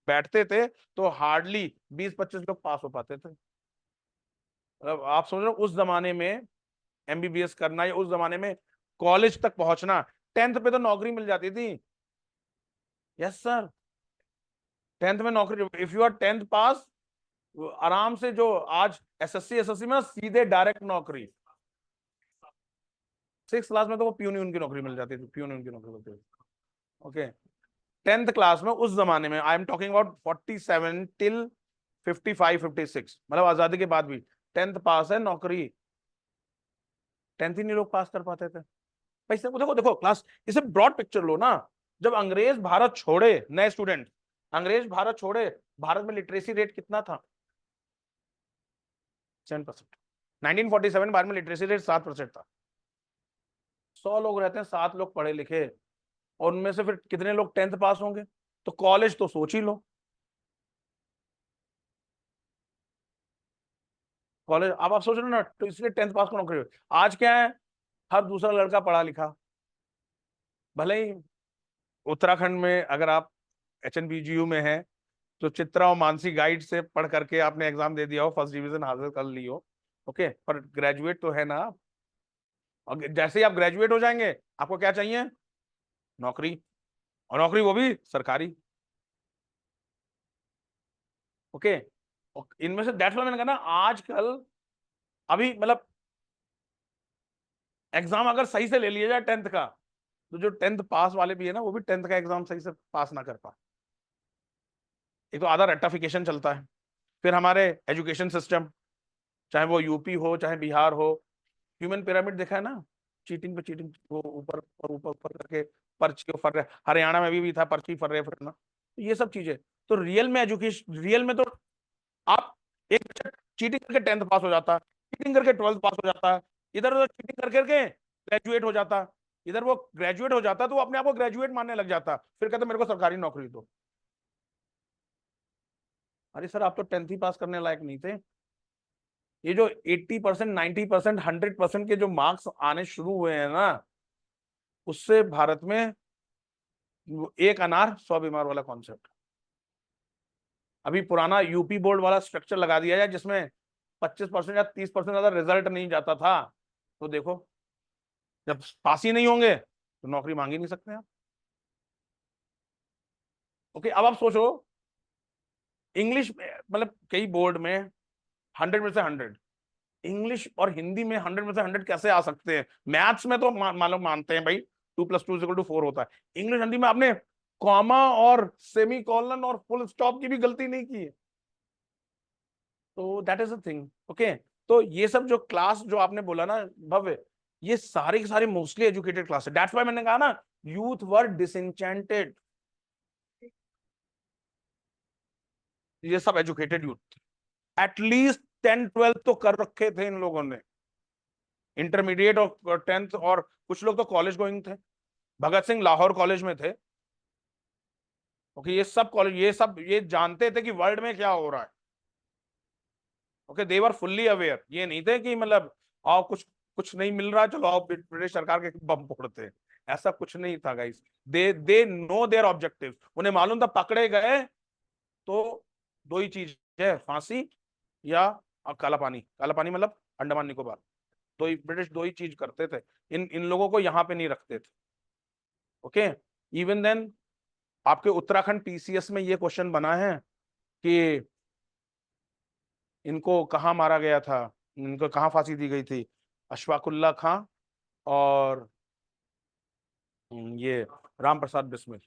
S1: बैठते थे तो हार्डली 20-25 लोग पास हो पाते थे। मतलब आप समझ रहे हो, उस जमाने में एमबीबीएस करना या उस जमाने में कॉलेज तक पहुंचना, 10th पे तो नौकरी मिल जाती थी। यस सर, 10th में नौकरी, इफ यू आर 10th पास, आराम से, जो आज एसएससी में सीधे डायरेक्ट नौकरी। 6th क्लास में तो वो प्यून उनकी नौकरी मिल जाती थी, प्यून उनकी नौकरी मिलती थी। ओके, 10th क्लास में उस जमाने में, आई एम टॉकिंग अबाउट 47 टिल 55-56, मतलब आजादी के बाद भी 10th पास है, नौकरी 10th ही नहीं लोग पास कर पाते थे। भाई देखो देखो देखो क्लास, इसे ब्रॉड पिक्चर लो ना। जब अंग्रेज भारत छोड़े, नए स्टूडेंट अंग्रेज भारत छोड़े, भारत में लिटरेसी रेट कितना था? 7%। 1947 भारत में लिटरेसी रेट 7% था। 100 लोग रहते हैं, 7 लोग पढ़े लिखे, और उनमें से फिर कितने लोग 10th पास होंगे? तो कॉलेज तो सोच ही लो, कॉलेज, अब आप सोच रहे हो ना, तो इसलिए 10th पास को नौकरी। आज क्या है, हर दूसरा लड़का पढ़ा लिखा, भले ही उत्तराखंड में अगर आप एचएनबीजीयू में है तो चित्रा और मानसी गाइड से पढ़ करके आपने एग्जाम दे दिया हो, फर्स्ट डिवीजन हासिल कर ली हो, ओके, पर ग्रेजुएट तो है ना आप। और जैसे ही आप ग्रेजुएट हो जाएंगे, आपको क्या चाहिए? नौकरी, और नौकरी वो भी सरकारी। ओके, इनमें से दैट्स व्हाई मैंने कहा ना, आजकल अभी मतलब एग्जाम अगर सही से ले लिया जाए 10th का, तो जो 10th पास वाले भी है ना, वो भी 10th का एग्जाम सही से पास ना कर पाए। एक तो आधा रट्टाफिकेशन चलता है, फिर हमारे एजुकेशन सिस्टम, चाहे वो यूपी हो चाहे बिहार हो, ह्यूमन पिरामिड देखा है ना, चीटिंग पे चीटिंग, वो ऊपर ऊपर ऊपर ऊपर करके पर्ची फर रहे, हरियाणा में भी था पर्ची फर रहे फिरना, तो ये सब चीजें। तो रियल में एजुकेशन, रियल में तो आप, एक बच्चा चीटिंग करके 10th पास हो जाता, चीटिंग करके 12th पास हो जाता, इधर उधर चीटिंग कर करके ग्रेजुएट हो जाता, इधर वो ग्रेजुएट हो जाता तो वो अपने आप को ग्रेजुएट मानने लग जाता, फिर कहता मेरे को सरकारी नौकरी दो। अरे सर, आप तो 10th ही पास करने लायक नहीं थे। ये जो 80%, 90%, 100% के जो मार्क्स आने शुरू हुए हैं ना, उससे भारत में एक अनार 100 बीमार वाला कॉन्सेप्ट। अभी पुराना यूपी बोर्ड वाला स्ट्रक्चर लगा दिया जाए, जिसमें 25% या 30% ज्यादा रिजल्ट नहीं जाता था, तो देखो, जब पास ही नहीं होंगे तो नौकरी मांग ही नहीं सकते आप। ओके, अब आप सोचो, इंग्लिश मतलब कई बोर्ड में 100 में से 100, इंग्लिश और हिंदी में 100 में से 100 कैसे आ सकते हैं? मैथ्स में तो मालूम मानते हैं भाई, 2+2=4 होता है, इंग्लिश हिंदी में आपने कॉमा और सेमी कॉलन और फुल स्टॉप की भी गलती नहीं की है, तो that is a thing. Okay, तो ये सब जो क्लास जो आपने बोला ना भव्य, ये सारे के सारे मोस्टली एजुकेटेड क्लास है, दैट्स व्हाई मैंने कहा ना, यूथ वर डिसएंचेंटेड, ये सब educated youth, at least 10th 12th तो कर रखे थे इन लोगों ने, इंटरमीडिएट और 10th, और कुछ लोग तो कॉलेज गोइंग थे, भगत सिंह लाहौर कॉलेज में थे। ओके, ये सब कॉलेज, ये सब ये जानते थे कि वर्ल्ड में क्या हो रहा है। ओके, दे वर फुल्ली अवेयर, ये नहीं थे कि मतलब आओ कुछ कुछ नहीं मिल रहा, चलो आओ ब्रिटिश सरकार के बम फोड़ते हैं, ऐसा कुछ नहीं था guys. They know there objective, उन्हें मालूम था पकड़े गए तो दो ही चीज है, फांसी या काला पानी, काला पानी मतलब अंडमान निकोबार, दो ही ब्रिटिश, दो ही चीज करते थे, इन इन लोगों को यहाँ पे नहीं रखते थे। ओके, इवन देन आपके उत्तराखंड पीसीएस में ये क्वेश्चन बना है कि इनको कहाँ मारा गया था, इनको कहाँ फांसी दी गई थी? अशफाकुल्ला खां और ये राम प्रसाद बिस्मिल।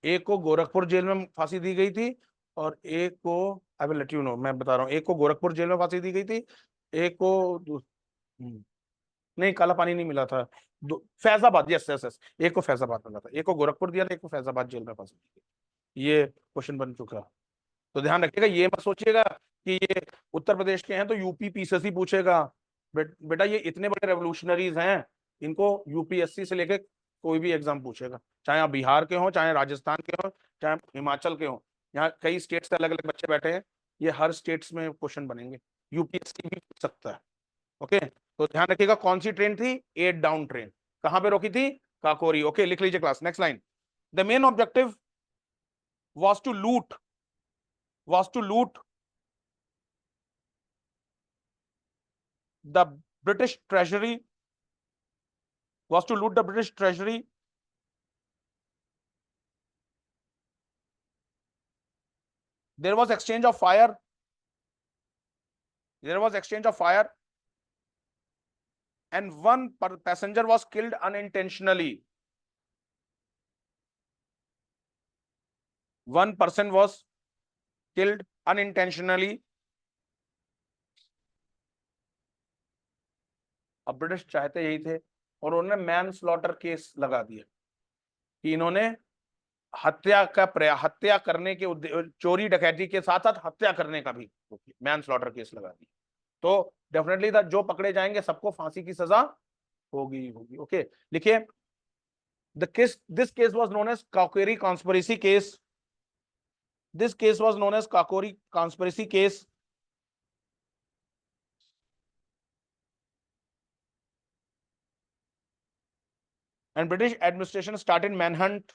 S1: एक को गोरखपुर जेल में फांसी दी गई थी और एक को, I will let you know, मैं बता रहा हूँ, एक को गोरखपुर जेल में फांसी दी गई थी, एक को नहीं, काला पानी नहीं मिला था, फैजाबाद, यस यस यस, एक को फैजाबाद मिला था, एक को गोरखपुर दिया था, एक को फैजाबाद जेल में फांसी दी गई। ये क्वेश्चन बन चुका। तो ध्यान रखिएगा, ये मत सोचिएगा कि ये उत्तर प्रदेश के हैं तो यूपी पीसीएससी पूछेगा। बेटा ये इतने बड़े रेवोल्यूशनरीज हैं, इनको यूपीएससी से लेके कोई भी एग्जाम पूछेगा, चाहे आप बिहार के हो, चाहे राजस्थान के हो, चाहे हिमाचल के हो। यहाँ कई स्टेट से अलग अलग बच्चे बैठे हैं, ये हर स्टेट्स में क्वेश्चन बनेंगे, यूपीएससी भी पूछ सकता है। ओके, तो ध्यान रखिएगा, कौन सी ट्रेन थी? 8 डाउन ट्रेन। कहां पे रोकी थी? काकोरी। ओके, लिख लीजिए class. Next line, the main objective was to loot was to loot the British treasury, was to loot the British treasury, there was exchange of fire, there was exchange of fire, and one passenger was killed unintentionally. One person was killed unintentionally. अब British चाहते यही थे और उन्होंने man slaughter case लगा दिया कि इन्होंने हत्या करने के चोरी डकैती के साथ साथ हत्या करने का भी मैन स्लॉटर केस लगा दिया। तो डेफिनेटली जो पकड़े जाएंगे सबको फांसी की सजा होगी होगी। ओके, लिखिए, the case, this case was known as Kakori conspiracy case, this case was known as Kakori conspiracy case, and British administration started manhunt,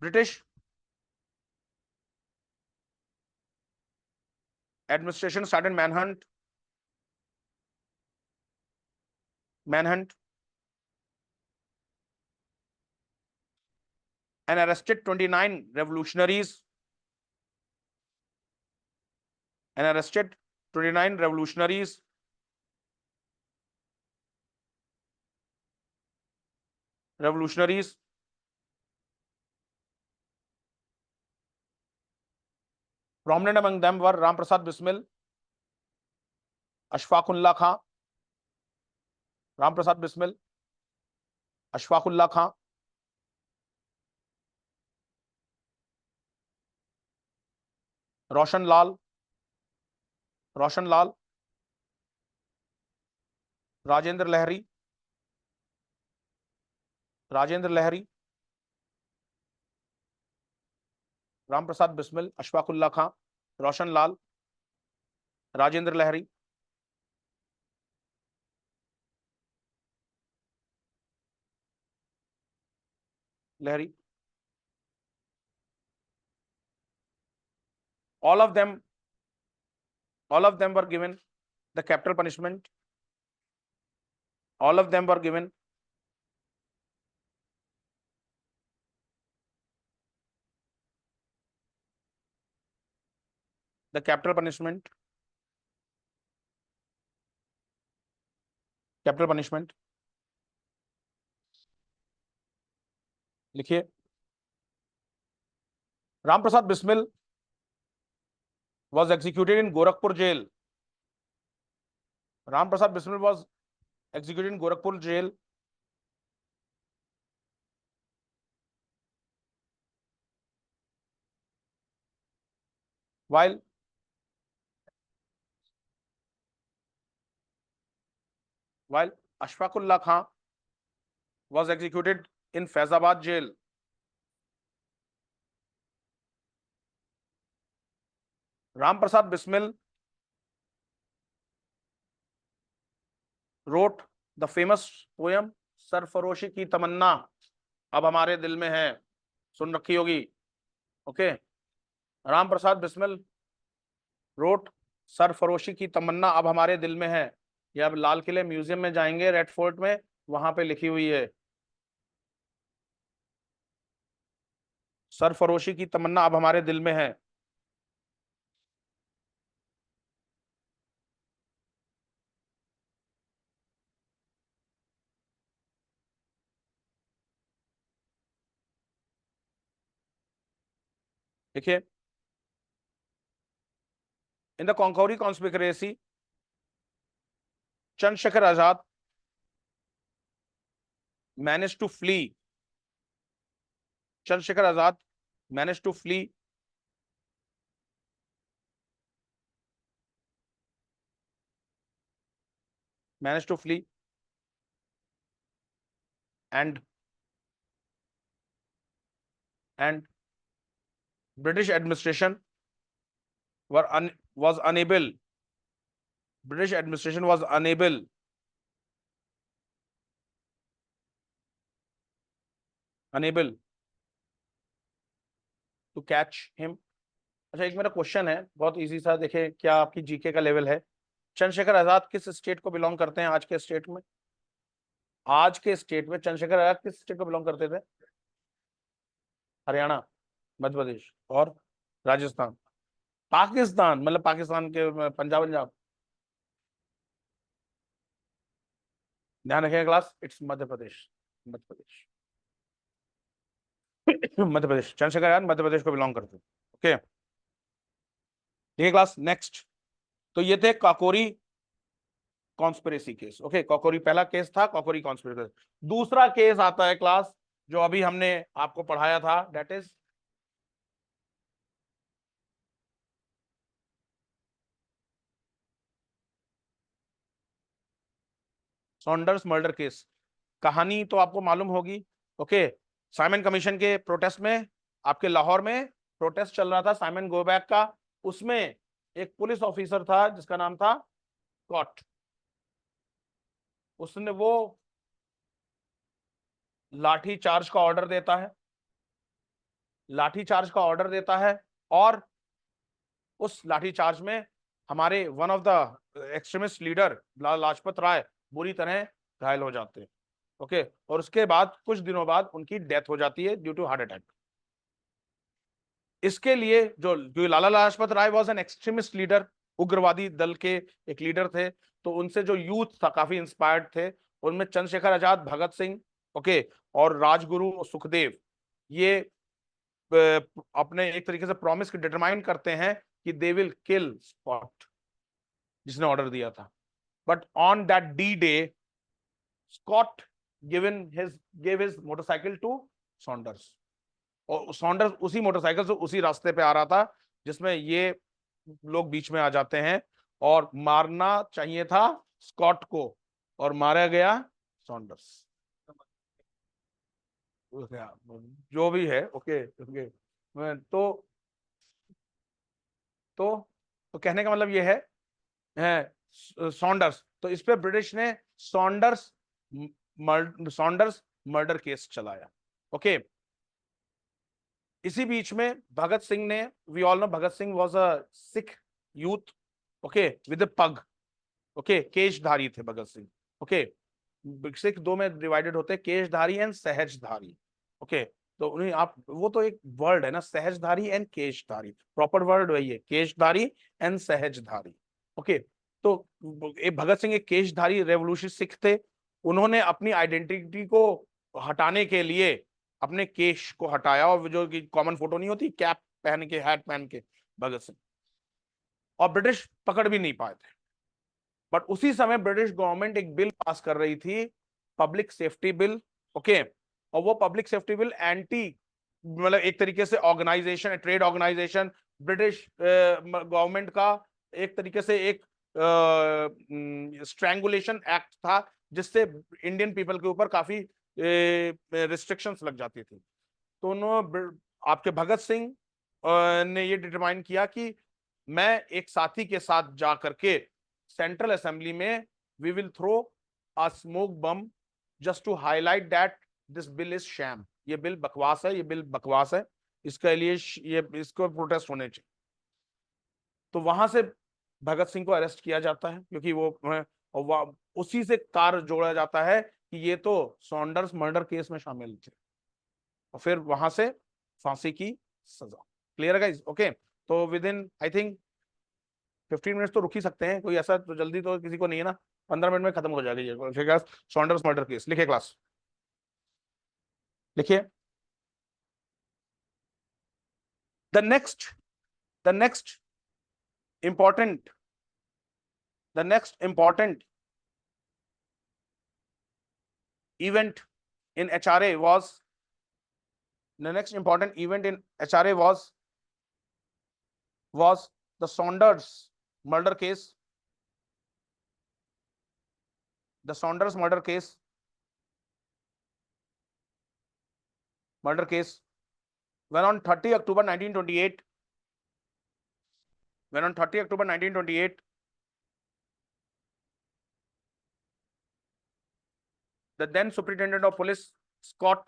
S1: British administration started manhunt and arrested 29 revolutionaries, and arrested 29 revolutionaries, prominent among them were Ram Prasad Bismil, Ashfaqullah Khan, Ram Prasad Bismil, Ashfaqullah Khan, Roshan Lal, Rajendra Lahiri, Ram Prasad Bismil, Ashfaqullah Khan, Roshan Lal, Rajendra Lahiri, all of them were given the capital punishment, all of them were given the capital punishment, लिखिए, Ram Prasad Bismil was executed in Gorakhpur jail. Ram Prasad Bismil was executed in Gorakhpur jail while Ashfaqullah Khan was executed in Faizabad jail. Ram Prasad Bismil wrote the famous poem सरफरोशी की तमन्ना अब हमारे दिल में है, सुन रखी होगी। Okay, Ram Prasad Bismil road सरफरोशी की तमन्ना अब हमारे दिल में है। ये अब लाल किले म्यूजियम में जाएंगे, रेड फोर्ट में, वहां पे लिखी हुई है, सरफरोशी की तमन्ना अब हमारे दिल में है। देखिए, in the Kakori conspiracy, Chandrashekhar Azad manage to flee, Chandrashekhar Azad manage to flee managed to flee and British administration was unable, British administration was unable to catch him. अच्छा, एक मेरा क्वेश्चन है बहुत इजी सा, देखिए क्या आपकी जीके का लेवल है। चंद्रशेखर आजाद किस स्टेट को बिलोंग करते हैं आज के स्टेट में? आज के स्टेट में चंद्रशेखर आजाद किस स्टेट को बिलोंग करते थे? हरियाणा, मध्य प्रदेश और राजस्थान। पाकिस्तान मतलब पाकिस्तान के पंजाब, ध्यान रखिएगा क्लास, इट्स मध्य प्रदेश, मध्य प्रदेश मध्य प्रदेश। चंद्रशेखर आजाद मध्य प्रदेश को बिलोंग करते, ओके। ठीक है क्लास, नेक्स्ट। तो ये थे Kakori conspiracy case, okay. Kakori पहला केस था, काकोरी कॉन्स्पिरेसी। दूसरा केस आता है क्लास जो अभी हमने आपको पढ़ाया था, that is Saunders murder case. कहानी तो आपको मालूम होगी, ओके। साइमन कमीशन के प्रोटेस्ट में, आपके लाहौर में प्रोटेस्ट चल रहा था साइमन गो बैक का, उसमें एक पुलिस ऑफिसर था जिसका नाम था स्कॉट। उसने वो लाठी चार्ज का ऑर्डर देता है, लाठी चार्ज का ऑर्डर देता है, और उस लाठी चार्ज में हमारे one of the extremist leader Lala Lajpat Rai बुरी तरह घायल हो जाते हैं, ओके। और उसके बाद कुछ दिनों बाद उनकी डेथ हो जाती है ड्यू टू हार्ट अटैक। इसके लिए जो लाला लाजपत राय वॉज एन एक्सट्रीमिस्ट लीडर, उग्रवादी दल के एक लीडर थे, तो उनसे जो यूथ था काफी इंस्पायर्ड थे। उनमें चंद्रशेखर आजाद, भगत सिंह, ओके, और राजगुरु और सुखदेव, ये अपने एक तरीके से प्रॉमिस डिटरमाइन करते हैं कि दे विल किल स्कॉट, जिसने ऑर्डर दिया था। But on that D day Scott gave his motorcycle to Saunders, और सॉन्डर्स उसी मोटरसाइकिल से उसी रास्ते पे आ रहा था जिसमें ये लोग बीच में आ जाते हैं, और मारना चाहिए था स्कॉट को और मारा गया सॉन्डर्स। जो भी है, ओके ओके। तो तो तो कहने का मतलब ये है सॉन्डर्स, तो इस पे ब्रिटिश ने सॉन्डर्स मर्डर केस चलाया, ओके। इसी बीच में भगत सिंह ने, we all know Bhagat Singh was a Sikh youth, okay, with पग, ओके, केशधारी थे भगत सिंह, ओके। सिख दो में डिवाइडेड होते हैं, केशधारी एंड सहजधारी, ओके। तो उन्हें आप, वो तो एक वर्ड है ना, सहजधारी एंड केशधारी, प्रॉपर वर्ड वही है, केशधारी एंड सहजधारी, ओके। तो एक भगत सिंह एक केशधारी रेवोल्यूशनरी सिख थे। उन्होंने अपनी आइडेंटिटी को हटाने के लिए अपने केश को हटाया, और जो कि कॉमन फोटो नहीं होती, कैप पहन के, हैट पहन के भगत सिंह, और ब्रिटिश पकड़ भी नहीं पाए थे। बट उसी समय ब्रिटिश गवर्नमेंट एक बिल पास कर रही थी, पब्लिक सेफ्टी बिल, ओके। और वो पब्लिक सेफ्टी बिल एंटी, मतलब एक तरीके से organization, trade organization, British government का एक तरीके से एक स्ट्रैंगुलेशन एक्ट था, जिससे इंडियन पीपल के ऊपर काफी रिस्ट्रिक्शंस लग जाती थी। तो उन्होंने, आपके भगत सिंह ने ये डिटरमाइन किया कि मैं एक साथी के साथ जा करके सेंट्रल असेंबली में we will throw a smoke bomb just to highlight that this bill is sham, ये बिल बकवास है, ये बिल बकवास है, इसके लिए ये इसको प्रोटेस्ट होने चाहिए। तो वहां से भगत सिंह को अरेस्ट किया जाता है, क्योंकि वो, और उसी से कार जोड़ा जाता है कि ये तो सॉन्डर्स मर्डर केस में शामिल थे, और फिर वहां से फांसी की सजा। क्लियर है गाइस? ओके। तो with in I think 15 minutes तो रुक ही सकते हैं, कोई ऐसा तो जल्दी तो किसी को नहीं है ना, 15 मिनट में खत्म हो जाएगी ये सॉन्डर्स मर्डर केस। लिखिए क्लास, लिखिए। The next important event in HRA was the Saunders murder case. The Saunders murder case when on 30 October 1928 the then superintendent of police Scott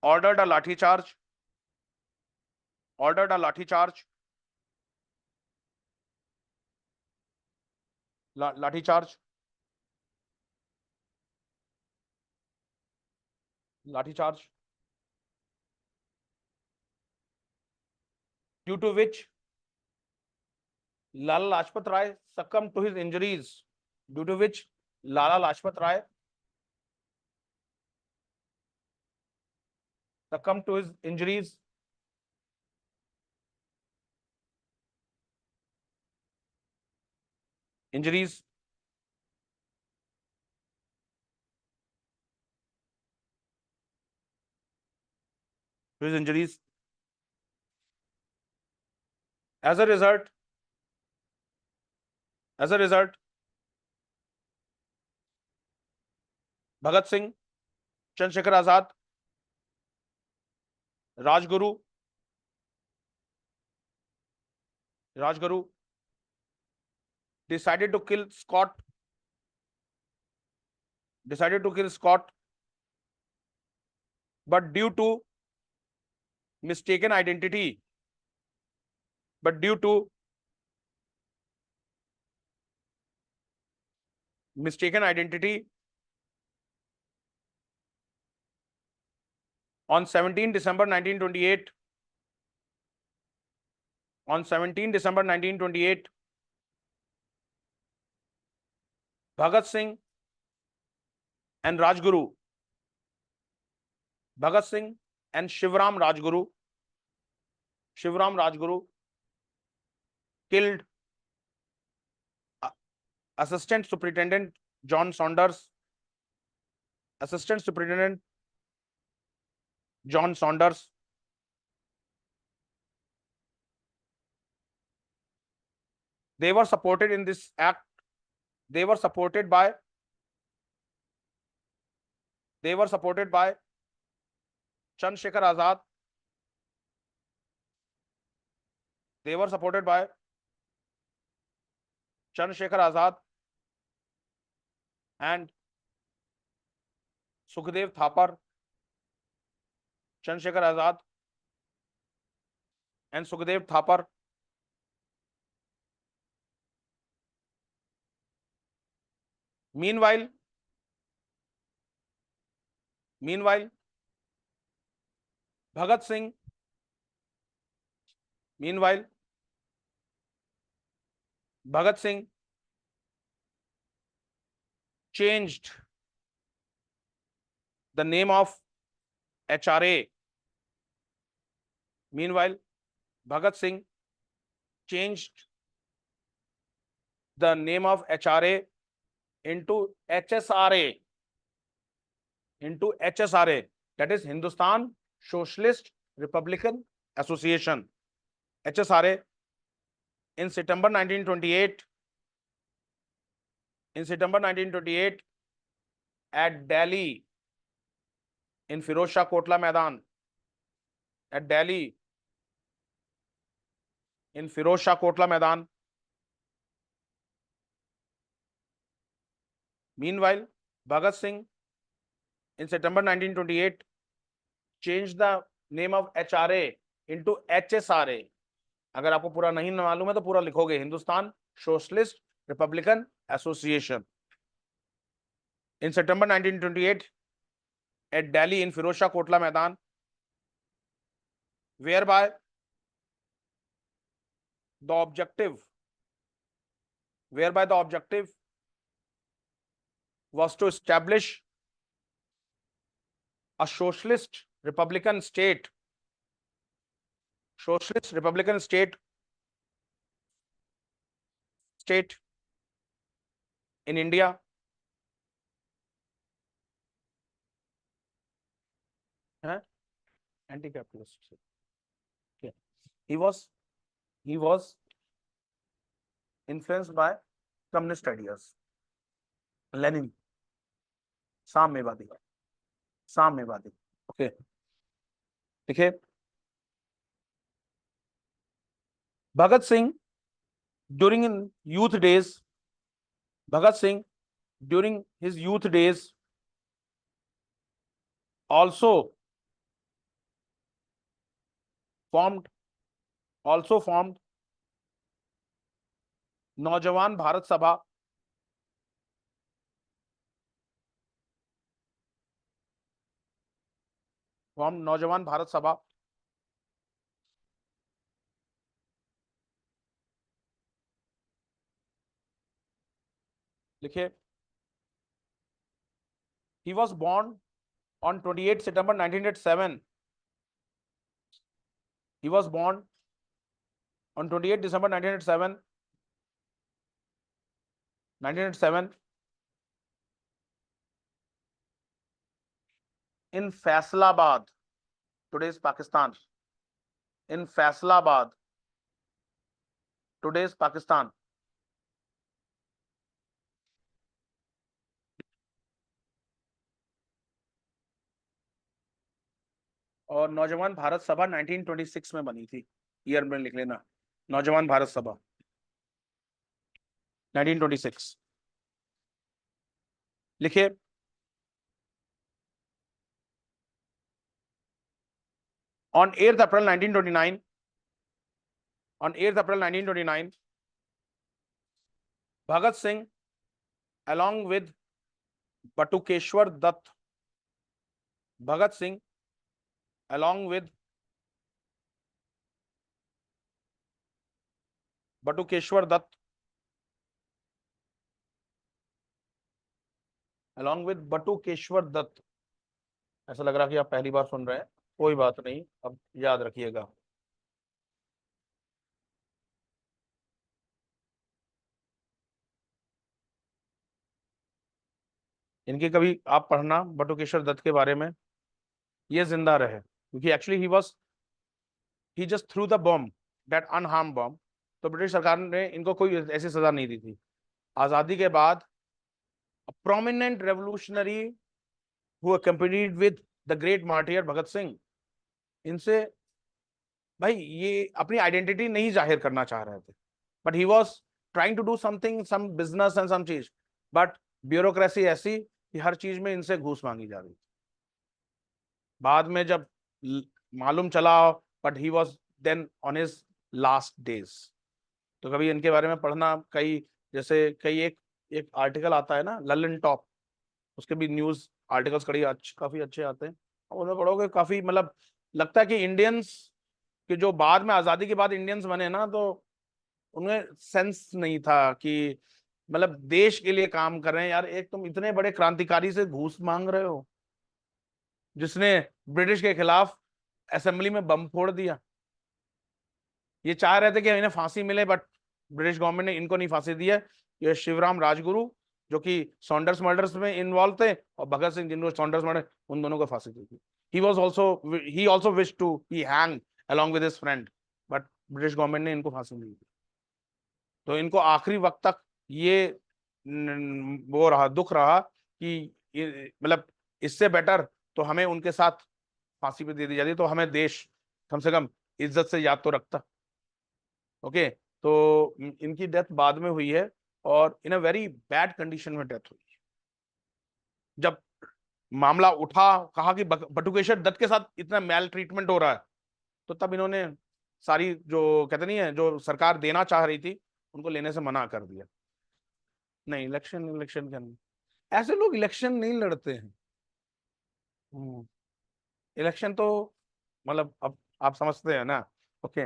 S1: ordered a lathi charge due to which Lala Lajpat Rai succumbed to his injuries. As a result, Bhagat Singh, Chandrasekhar Azad, Rajguru decided to kill Scott, but due to mistaken identity, on 17 December 1928, Bhagat Singh and Shivram Rajguru killed Assistant Superintendent John Saunders. They were supported in this act. They were supported by Chandrasekhar Azad. And Sukhdev Thapar. Chandrasekhar Azad and Sukhdev Thapar. Meanwhile, Bhagat Singh changed the name of HRA. Bhagat Singh changed the name of HRA into HSRA. That is Hindustan Socialist Republican Association. HSRA. In September 1928, at Delhi, in Firozshah Kotla Maidan, Meanwhile, Bhagat Singh in September 1928 changed the name of HRA into HSRA. अगर आपको पूरा नहीं मालूम है तो पूरा लिखोगे, Hindustan socialist Republican association. In September 1928 at Delhi in Firozshah Kotla Maidan, whereby the objective was to establish a socialist republican state in India. Huh? Anti-capitalist. Okay. He was influenced by communist ideas. Lenin, साम्यवादी. Okay. देखिए, Bhagat Singh during in youth days, Bhagat Singh during his youth days also formed नौजवान भारत सभा, लिखिए, he was born on 28 September 1907. He was born on 28 December 1907 in Faisalabad, today's Pakistan. In Faisalabad, today's Pakistan. और नौजवान भारत सभा 1926 में बनी थी. ईयर में लिख लेना, नौजवान भारत सभा 1926. लिखिए, on 8th April 1929, Bhagat Singh along with Batukeshwar Dutt, Bhagat Singh along with Batukeshwar Dutt, ऐसा लग रहा कि आप पहली बार सुन रहे हैं, कोई बात नहीं, अब याद रखिएगा. इनके कभी आप पढ़ना बटुकेश्वर दत्त के बारे में, ये जिंदा रहे क्योंकि actually he just threw the bomb, that unharmed bomb. तो ब्रिटिश सरकार ने इनको कोई ऐसी सजा नहीं दी थी. आजादी के बाद prominent revolutionary who accompanied with the great martyr Bhagat Singh, इनसे भाई ये अपनी आइडेंटिटी नहीं जाहिर करना चाह रहे थे, but he was trying to do something, some business and some चीज, बट ब्यूरोक्रेसी ऐसी कि हर चीज में इनसे घूस मांगी जा रही थी. बाद में जब मालूम चला, but he was then on his last days. तो कभी इनके बारे में पढ़ना, जैसे एक आर्टिकल आता है ना ललन टॉप, उसके भी न्यूज आर्टिकल्स काफी अच्छे आते हैं, उन्हें पढ़ोगे काफी मतलब लगता है कि इंडियंस कि जो बाद में आजादी के बाद इंडियंस बने ना, तो उनमें सेंस नहीं था कि मतलब देश के लिए काम कर रहे हैं. यार, एक तुम इतने बड़े क्रांतिकारी से घूस मांग रहे हो, जिसने ब्रिटिश के खिलाफ असेंबली में बम फोड़ दिया. ये चाह रहे थे कि इन्हें फांसी मिले, बट ब्रिटिश गवर्नमेंट ने इनको नहीं फांसी दी है. ये शिवराम राजगुरु जो कि सॉन्डर्स मर्डर्स में इन्वॉल्व थे, और भगत सिंह जिनको सॉन्डर्स मर्डर, उन दोनों को फांसी दी थी. he also wished to be hanged along with his friend, but British government ने इनको फांसी नहीं दी. तो इनको आखिरी वक्त तक ये वो रहा, दुख रहा कि मतलब इससे बेटर तो हमें उनके साथ फांसी पे दे दी जाती, तो हमें देश कम से कम इज्जत से याद तो रखता. ओके, तो इनकी डेथ बाद में हुई है, और इन अ वेरी बैड कंडीशन में डेथ हुई. जब मामला उठा, कहा कि बटुकेश्वर दत्त के साथ इतना मेल ट्रीटमेंट हो रहा है, तो तब इन्होंने सारी जो कहते नहीं है, जो सरकार देना चाह रही थी, उनको लेने से मना कर दिया. नहीं, इलेक्शन के नहीं, ऐसे लोग इलेक्शन नहीं लड़ते हैं. इलेक्शन तो मतलब अब आप समझते हैं ना. ओके.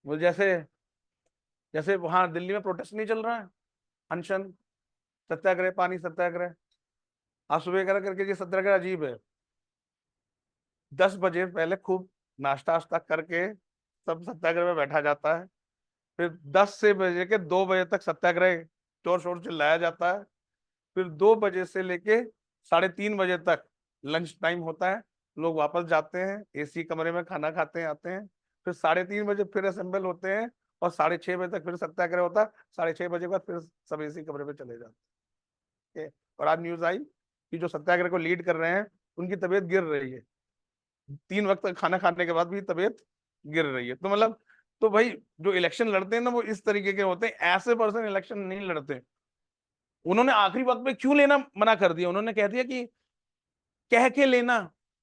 S1: वो जैसे जैसे वहां दिल्ली में प्रोटेस्ट नहीं चल रहा है, अनशन सत्याग्रह, पानी सत्याग्रह, आप सुबह करा करके, ये सत्याग्रह अजीब है। 10 बजे पहले खूब नाश्ता वाश्ता करके सब सत्याग्रह में बैठा जाता है। फिर 10 से 2 बजे तक सत्याग्रह शोर शोर चिल्लाया जाता है। फिर 2 बजे से लेके 3:30 बजे तक लंच टाइम होता है। लोग वापस जाते हैं, एसी कमरे में खाना खाते हैं, आते हैं। फिर 3:30 बजे फिर असेंबल होते हैं और 6:30 बजे तक फिर सत्याग्रह होता है। 6:30 बजे बाद फिर सब एसी कमरे में चले जाते हैं। और आज न्यूज आई कि जो सत्याग्रह को लीड कर रहे हैं उनकी तबीयत गिर रही है। 3 वक्त खाना खाने के बाद भी तबीयत गिर रही है। तो मतलब, तो भाई जो इलेक्शन लड़ते हैं ना वो इस तरीके के होते हैं। ऐसे पर्सन इलेक्शन नहीं लड़ते। उन्होंने आखिरी वक्त में क्यों लेना मना कर दिया? उन्होंने कह दिया कि कह के लेना,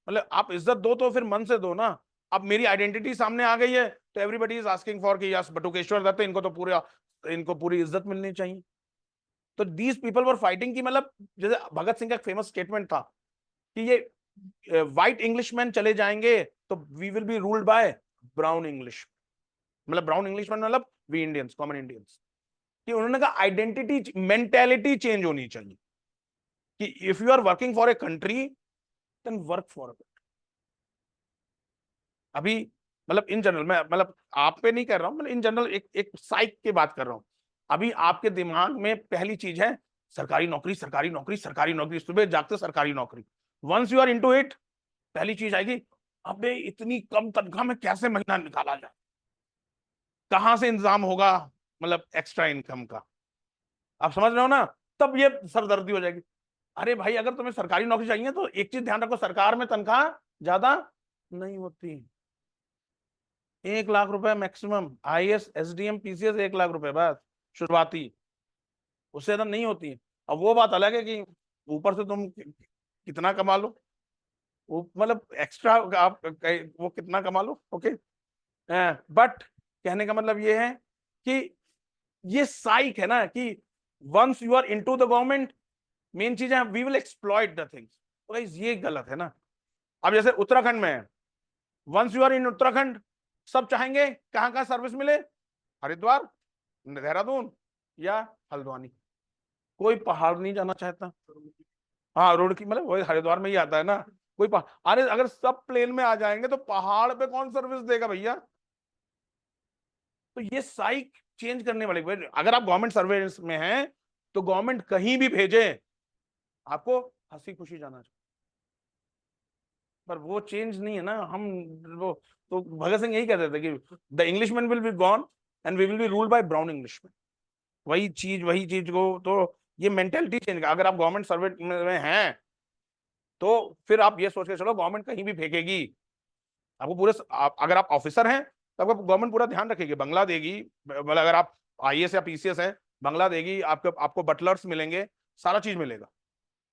S1: मतलब आप इज्जत दो तो फिर मन से दो ना। अब मेरी आइडेंटिटी सामने आ गई है तो एवरीबॉडी इज आस्किंग फॉर कि यस बटुकेश्वर दत्त, इनको तो पूरा, इनको पूरी इज्जत मिलनी चाहिए। तो दीज पीपल वर फाइटिंग की, मतलब जैसे भगत सिंह का एक फेमस स्टेटमेंट था कि ये व्हाइट इंग्लिशमैन चले जाएंगे तो we will be ruled by brown English. मतलब ब्राउन इंग्लिशमैन मतलब वी इंडियंस, कॉमन इंडियंस। कि उन्होंने कहा आइडेंटिटी मेंटेलिटी चेंज होनी चाहिए कि if you are working for a country then work for it. अभी मतलब इन जनरल, मैं मतलब आप पे नहीं कर रहा हूं, मतलब इन जनरल एक एक साइक की बात कर रहा हूं। अभी आपके दिमाग में पहली चीज है सरकारी नौकरी, सरकारी नौकरी, सरकारी नौकरी, सुबह जागते सरकारी नौकरी। Once you are into it, पहली चीज आएगी, अबे इतनी कम तनख्वाह में कैसे महीना निकाला जाए, कहां से इंतजाम होगा, मतलब एक्स्ट्रा इनकम का। आप समझ रहे हो ना? तब ये सरदर्दी हो जाएगी। अरे भाई अगर तुम्हें सरकारी नौकरी चाहिए तो एक चीज ध्यान रखो, सरकार में तनख्वाह ज्यादा नहीं होती। 1 लाख रुपए maximum, IAS SDM PCS 1 lakh रुपए बस शुरुआती, उससे ज्यादा नहीं होती। अब वो बात अलग है कि ऊपर से तुम कितना कमा लो, वो मतलब एक्स्ट्रा आप वो कितना कमा लो, ओके। बट कहने का मतलब ये है कि ये साइक है ना कि once you are into the government, main चीज है we will exploit the things. तो गाइस ये गलत है ना। अब जैसे उत्तराखंड में है, once you are in Uttarakhand, सब चाहेंगे कहां कहां सर्विस मिले, हरिद्वार, देहरादून या हल्द्वानी। कोई पहाड़ नहीं जाना चाहता। हाँ रोड की मतलब वही हरिद्वार में ही आता है ना। कोई पहाड़, अरे अगर सब प्लेन में आ जाएंगे तो पहाड़ पे कौन सर्विस देगा भैया? तो ये साइक चेंज करने वाली, अगर आप गवर्नमेंट सर्विस में हैं तो गवर्नमेंट कहीं भी भेजे, आपको हंसी खुशी जाना चाहिए। पर वो चेंज नहीं है ना। हम वो, तो भगत सिंह यही कहते थे कि the Englishman will be gone and we will be ruled by brown Englishman. वही चीज को, तो ये मेंटेलिटी चेंज, अगर आप गवर्नमेंट सर्विस में हैं तो फिर आप ये सोच के चलो गवर्नमेंट कहीं भी फेंकेगी आपको पूरे, अगर आप ऑफिसर हैं तो आपको गवर्नमेंट पूरा ध्यान रखेगी, बंगला देगी। मतलब अगर आप आईएएस या पीसीएस हैं, बंगला देगी, आपको आपको बटलर्स मिलेंगे, सारा चीज मिलेगा,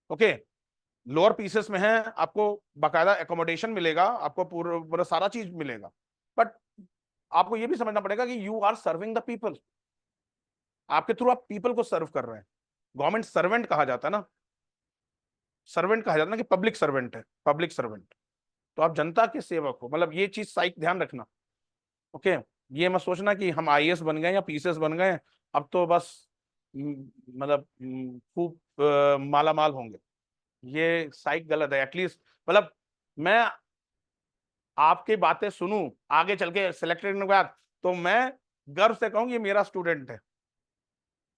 S1: ओके। लोअर पीसेस में है, आपको बाकायदा एकोमोडेशन मिलेगा, आपको पूरा पूरा सारा चीज मिलेगा। बट आपको ये भी समझना पड़ेगा कि you are serving the people. आपके थ्रू आप पीपल को सर्व कर रहे हैं। गवर्नमेंट सर्वेंट कहा जाता है ना, सर्वेंट कहा जाता है ना कि पब्लिक सर्वेंट है, पब्लिक सर्वेंट। तो आप जनता के सेवक हो, मतलब ये चीज साइक ध्यान रखना, ओके। ये मत सोचना कि हम आईएएस बन गए या पीसीएस बन गए अब तो बस मतलब खूब माला माल होंगे। ये साइक गलत है। एटलीस्ट मतलब मैं आपकी बातें सुनूं आगे चल के सिलेक्टेड करने के बाद, तो मैं गर्व से कहूं ये मेरा स्टूडेंट है।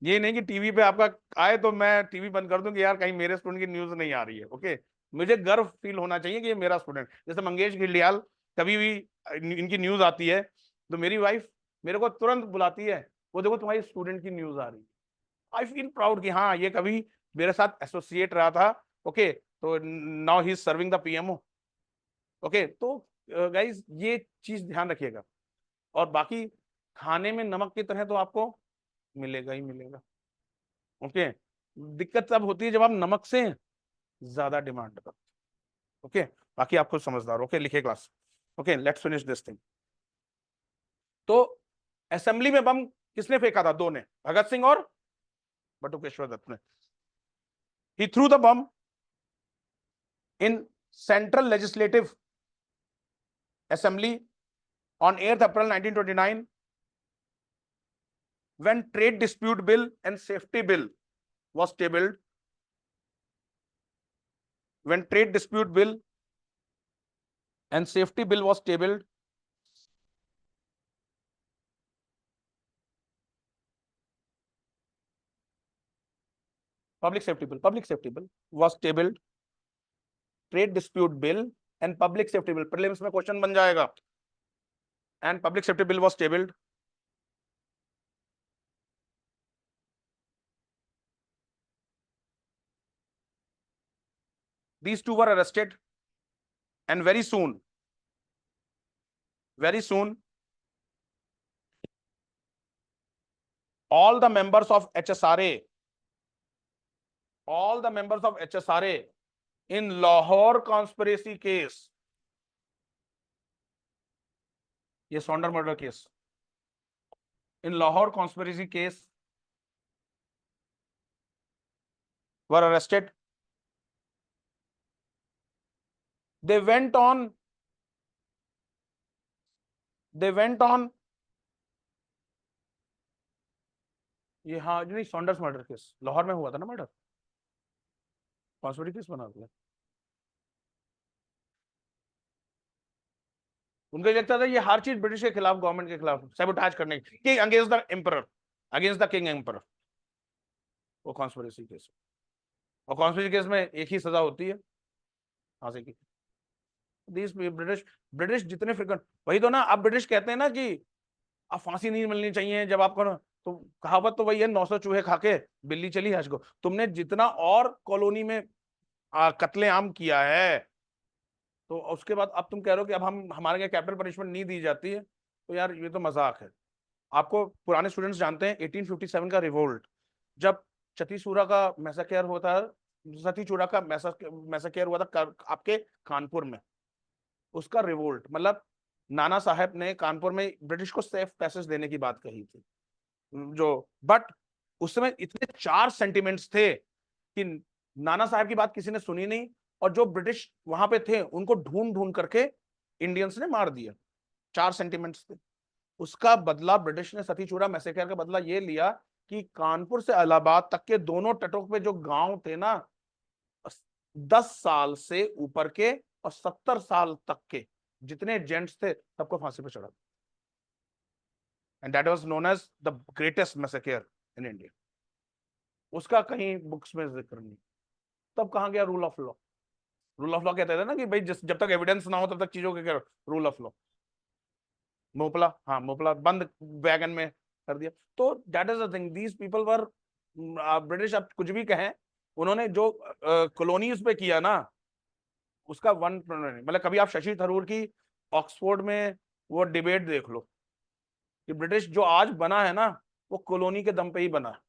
S1: ये नहीं कि टीवी पे आपका आए तो मैं टीवी बंद कर दूं कि यार कहीं मेरे स्टूडेंट की न्यूज नहीं आ रही है, ओके। मुझे गर्व फील होना चाहिए कि ये मेरा स्टूडेंट, जैसे मंगेश घिल्डियाल, कभी भी इनकी न्यूज आती है तो मेरी वाइफ मेरे को तुरंत बुलाती है, वो देखो तुम्हारी स्टूडेंट की न्यूज आ रही है। आई फील प्राउड कि हाँ ये कभी मेरे साथ एसोसिएट रहा था, ओके। तो now he is serving the PMO, okay. तो गाइज ये चीज ध्यान रखिएगा। और बाकी खाने में नमक की तरह तो आपको मिलेगा ही मिलेगा, ओके। दिक्कत तब होती है जब आप नमक से ज्यादा डिमांड करते, ओके। बाकी आप खुद समझदार, ओके। लिखे class, okay. Let's finish this thing. तो असेंबली में बम किसने फेंका था? दो ने, भगत सिंह और बटुकेश्वर दत्त ने। He threw the bomb in central legislative assembly on 8th April 1929 when trade dispute bill and safety bill was tabled. when trade dispute bill and safety bill was tabled, public safety bill was tabled, trade dispute bill and public safety bill, prelims में question बन जाएगा, and public safety bill was tabled. These two were arrested, and very soon, all the members of HSRA, in Lahore conspiracy case, ये Saunders murder case, in Lahore conspiracy case were arrested. They went on ये, हाँ नहीं, Saunders murder case Lahore में हुआ था ना, murder conspiracy case बना दिया। उनको लगता था ये हर चीज ब्रिटिश के खिलाफ, गवर्नमेंट के खिलाफ सैबोटाज करने की, against the emperor, against the king emperor, वो कॉन्स्पिरेसी केस। और कॉन्स्पिरेसी केस में एक ही सजा होती है, फांसी की। ब्रिटिश जितने फ्रिक्वेंट, वही तो ना, अब ब्रिटिश कहते हैं ना कि अब फांसी नहीं मिलनी चाहिए जब आपको ना, तो कहावत तो वही है, 900 चूहे खा के बिल्ली चली हज को। तुमने जितना और कॉलोनी में कत्लेआम किया है, तो उसके बाद अब तुम कह रहे हो कि अब हम हमारे यहाँ कैपिटल पनिशमेंट नहीं दी जाती है, तो यार ये तो मजाक है। आपको पुराने स्टूडेंट्स जानते हैं 1857 का रिवोल्ट, जब चतीसूरा का मैसाकेयर होता है, सतीचूड़ा का मैसाकेयर हुआ था आपके कानपुर में, उसका रिवोल्ट, मतलब नाना साहब ने कानपुर में ब्रिटिश को सेफ पैसेज देने की बात कही थी, जो, बट उस समय इतने 4 सेंटिमेंट्स थे कि नाना साहब की बात किसी ने सुनी नहीं, और जो ब्रिटिश वहां पे थे उनको ढूंढ ढूंढ करके इंडियंस ने मार दिया। 4 सेंटिमेंट्स थे। उसका बदला ब्रिटिश ने सतीचूड़ा मैसेकर का बदला ये लिया कि कानपुर से इलाहाबाद तक के दोनों तटों पे जो गांव थे ना, 10 साल से ऊपर के और 70 साल तक के जितने जेंट्स थे सबको फांसी पे चढ़ा, and that was known as the greatest massacre in India. उसका कहीं बुक्स में जिक्र नहीं। तब कहां गया rule of law? Rule of law कहते थे ना कि भाई जब तक एविडेंस ना हो तब तक चीजों के रूल ऑफ लॉ। मोपला, हाँ मोपला बंद वैगन में कर दिया। तो that is the thing, these people were, British अब कुछ भी कहें, उन्होंने जो कॉलोनीज पे किया ना, उसका वन, मतलब कभी आप शशि थरूर की ऑक्सफोर्ड में वो डिबेट देख लो कि ब्रिटिश जो आज बना है ना, वो कॉलोनी के दम पे ही बना है।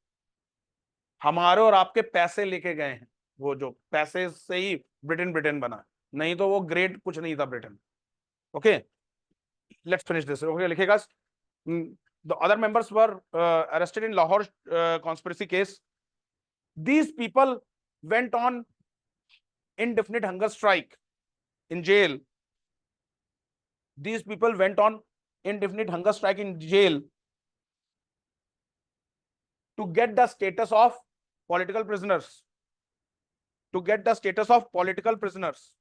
S1: हमारे और आपके पैसे लेके गए हैं, वो जो पैसे से ही ब्रिटेन बना, नहीं तो वो ग्रेट कुछ नहीं था Britain. Okay, let's finish this. Okay, लिखेगा, the other members were arrested in Lahore conspiracy case. These people went on indefinite hunger strike in jail. These people went on indefinite hunger strike in jail to get the status of political prisoners. To get the status of political prisoners.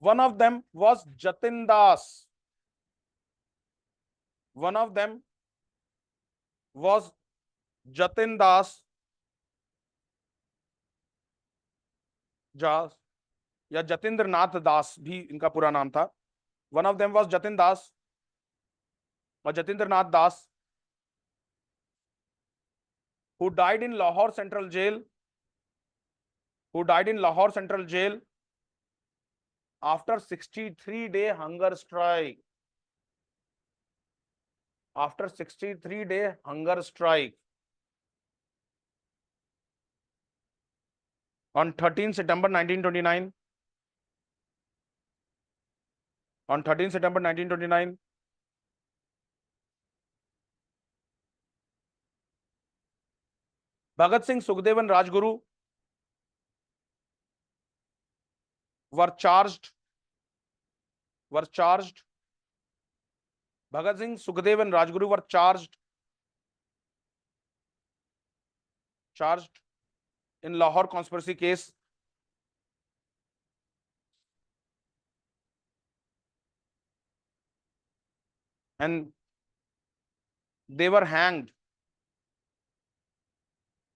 S1: One of them was Jatin Das. One of them was Jatin Das, या जतिंद्र नाथ दास भी इनका पूरा नाम था। One of them was Jatin Das और जतिंद्र नाथ दास, who died in Lahore Central Jail, after 63-day hunger strike. After 63-day hunger strike on 13 September 1929. On 13 September 1929, Bhagat Singh, Sukhdev and Rajguru were charged. Bhagat Singh, Sukhdev and Rajguru were charged charged in Lahore conspiracy case. And they were hanged.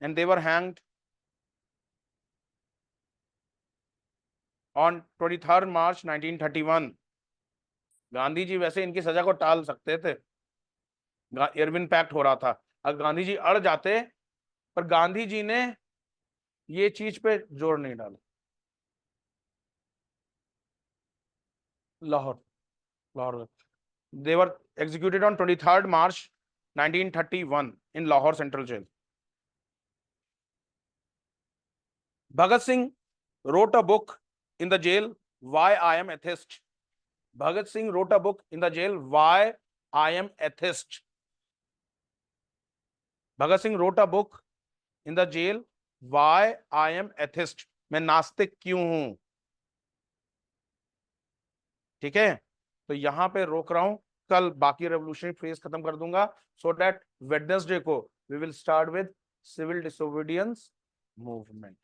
S1: And they were hanged on 23rd March 1931. Gandhi ji वैसे इनकी सजा को टाल सकते थे, Irwin pact हो रहा था, अगर गांधी जी अड़ जाते, पर गांधी जी ने ये चीज पे जोर नहीं डाला। Lahore, Lahore, they were executed on 23rd March 1931 in Lahore Central Jail. Bhagat Singh wrote a book in the jail, Why I Am Atheist. Bhagat Singh wrote a book in the jail, Why I Am Atheist. Bhagat Singh wrote a book in the jail, Why I Am Atheist. मैं नास्तिक क्यों हूं। ठीक है, तो यहां पे रोक रहा हूं, कल बाकी रेवोल्यूशनरी फेज खत्म कर दूंगा, सो दैट वेडनेसडे को we will start with civil disobedience movement.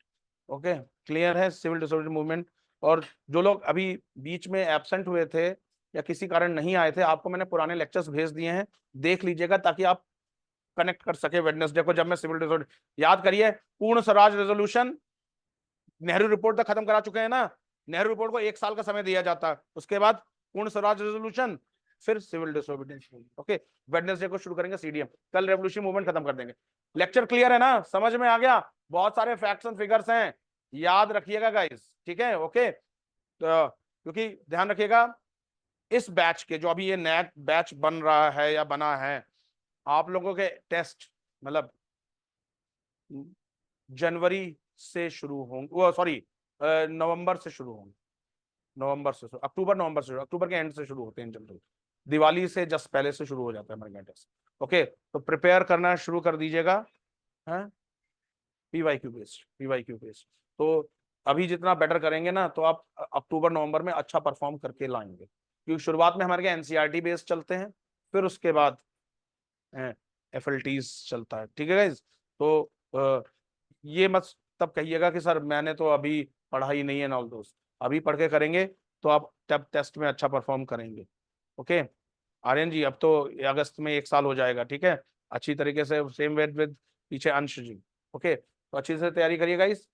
S1: Okay, clear है सिविल डिसोबीडियंस मूवमेंट। और जो लोग अभी बीच में एब्सेंट हुए थे या किसी कारण नहीं आए थे, आपको मैंने पुराने लेक्चर्स भेज दिए हैं, देख लीजिएगा ताकि आप कनेक्ट कर सके वेडनेसडे को जब मैं सिविल डिसोबीडियंस। याद करिए, पूर्ण स्वराज रेजोल्यूशन नेहरू रिपोर्ट तक खत्म करा चुके हैं ना, नेहरू रिपोर्ट को 1 साल का समय दिया जाता है, उसके बाद पूर्ण स्वराज रेजोल्यूशन, फिर सिविल डिसोबीडियंस। ओके, वेडनेसडे को शुरू करेंगे सीडीएम, कल रेवोल्यूशन मूवमेंट खत्म कर देंगे। लेक्चर क्लियर है ना, समझ में आ गया? बहुत सारे फैक्ट्स एंड फिगर्स हैं, याद रखिएगा गाइस, ठीक है? ओके, तो क्योंकि ध्यान रखिएगा इस बैच के, जो अभी ये नया बैच बन रहा है या बना है, आप लोगों के टेस्ट मतलब जनवरी से शुरू होंगे, वो सॉरी नवंबर से शुरू होंगे, नवंबर से, अक्टूबर नवंबर से, अक्टूबर के एंड से शुरू होते हैं जनरल, दिवाली से जस्ट पहले से शुरू हो जाता है हमारे टेस्ट। ओके, तो प्रिपेयर करना शुरू कर दीजिएगा, हैं पीवाईक्यू बेस्ड, पीवाईक्यू बेस्ड। तो अभी जितना बेटर करेंगे ना, तो आप अक्टूबर नवंबर में अच्छा परफॉर्म करके लाएंगे, क्योंकि शुरुआत में हमारे एनसीईआरटी बेस्ड चलते हैं, फिर उसके बाद एफएलटीज चलता है। ठीक है गाइस, तो ये मत तब कहिएगा कि सर मैंने तो अभी पढ़ाई नहीं है ना, दोस्त अभी पढ़ के करेंगे तो आप तब टेस्ट में अच्छा परफॉर्म करेंगे। ओके आर्यन जी, अब तो अगस्त में 1 साल हो जाएगा, ठीक है, अच्छी तरीके से, सेम वेट विद पीछे अंश जी। ओके, तो अच्छी से तैयारी करिएगा इस,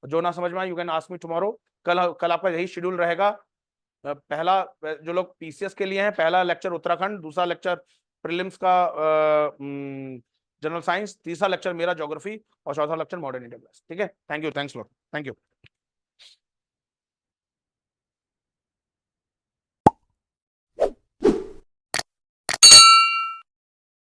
S1: जो ना समझ में आए you can ask me tomorrow. कल आपका यही शेड्यूल रहेगा। पहला, जो लोग पीसीएस के लिए हैं, पहला लेक्चर उत्तराखंड, दूसरा लेक्चर प्रीलिम्स का जनरल साइंस, तीसरा लेक्चर मेरा ज्योग्राफी और चौथा लेक्चर मॉडर्न इंडिया। ठीक है, thank you, thanks lot, thank you.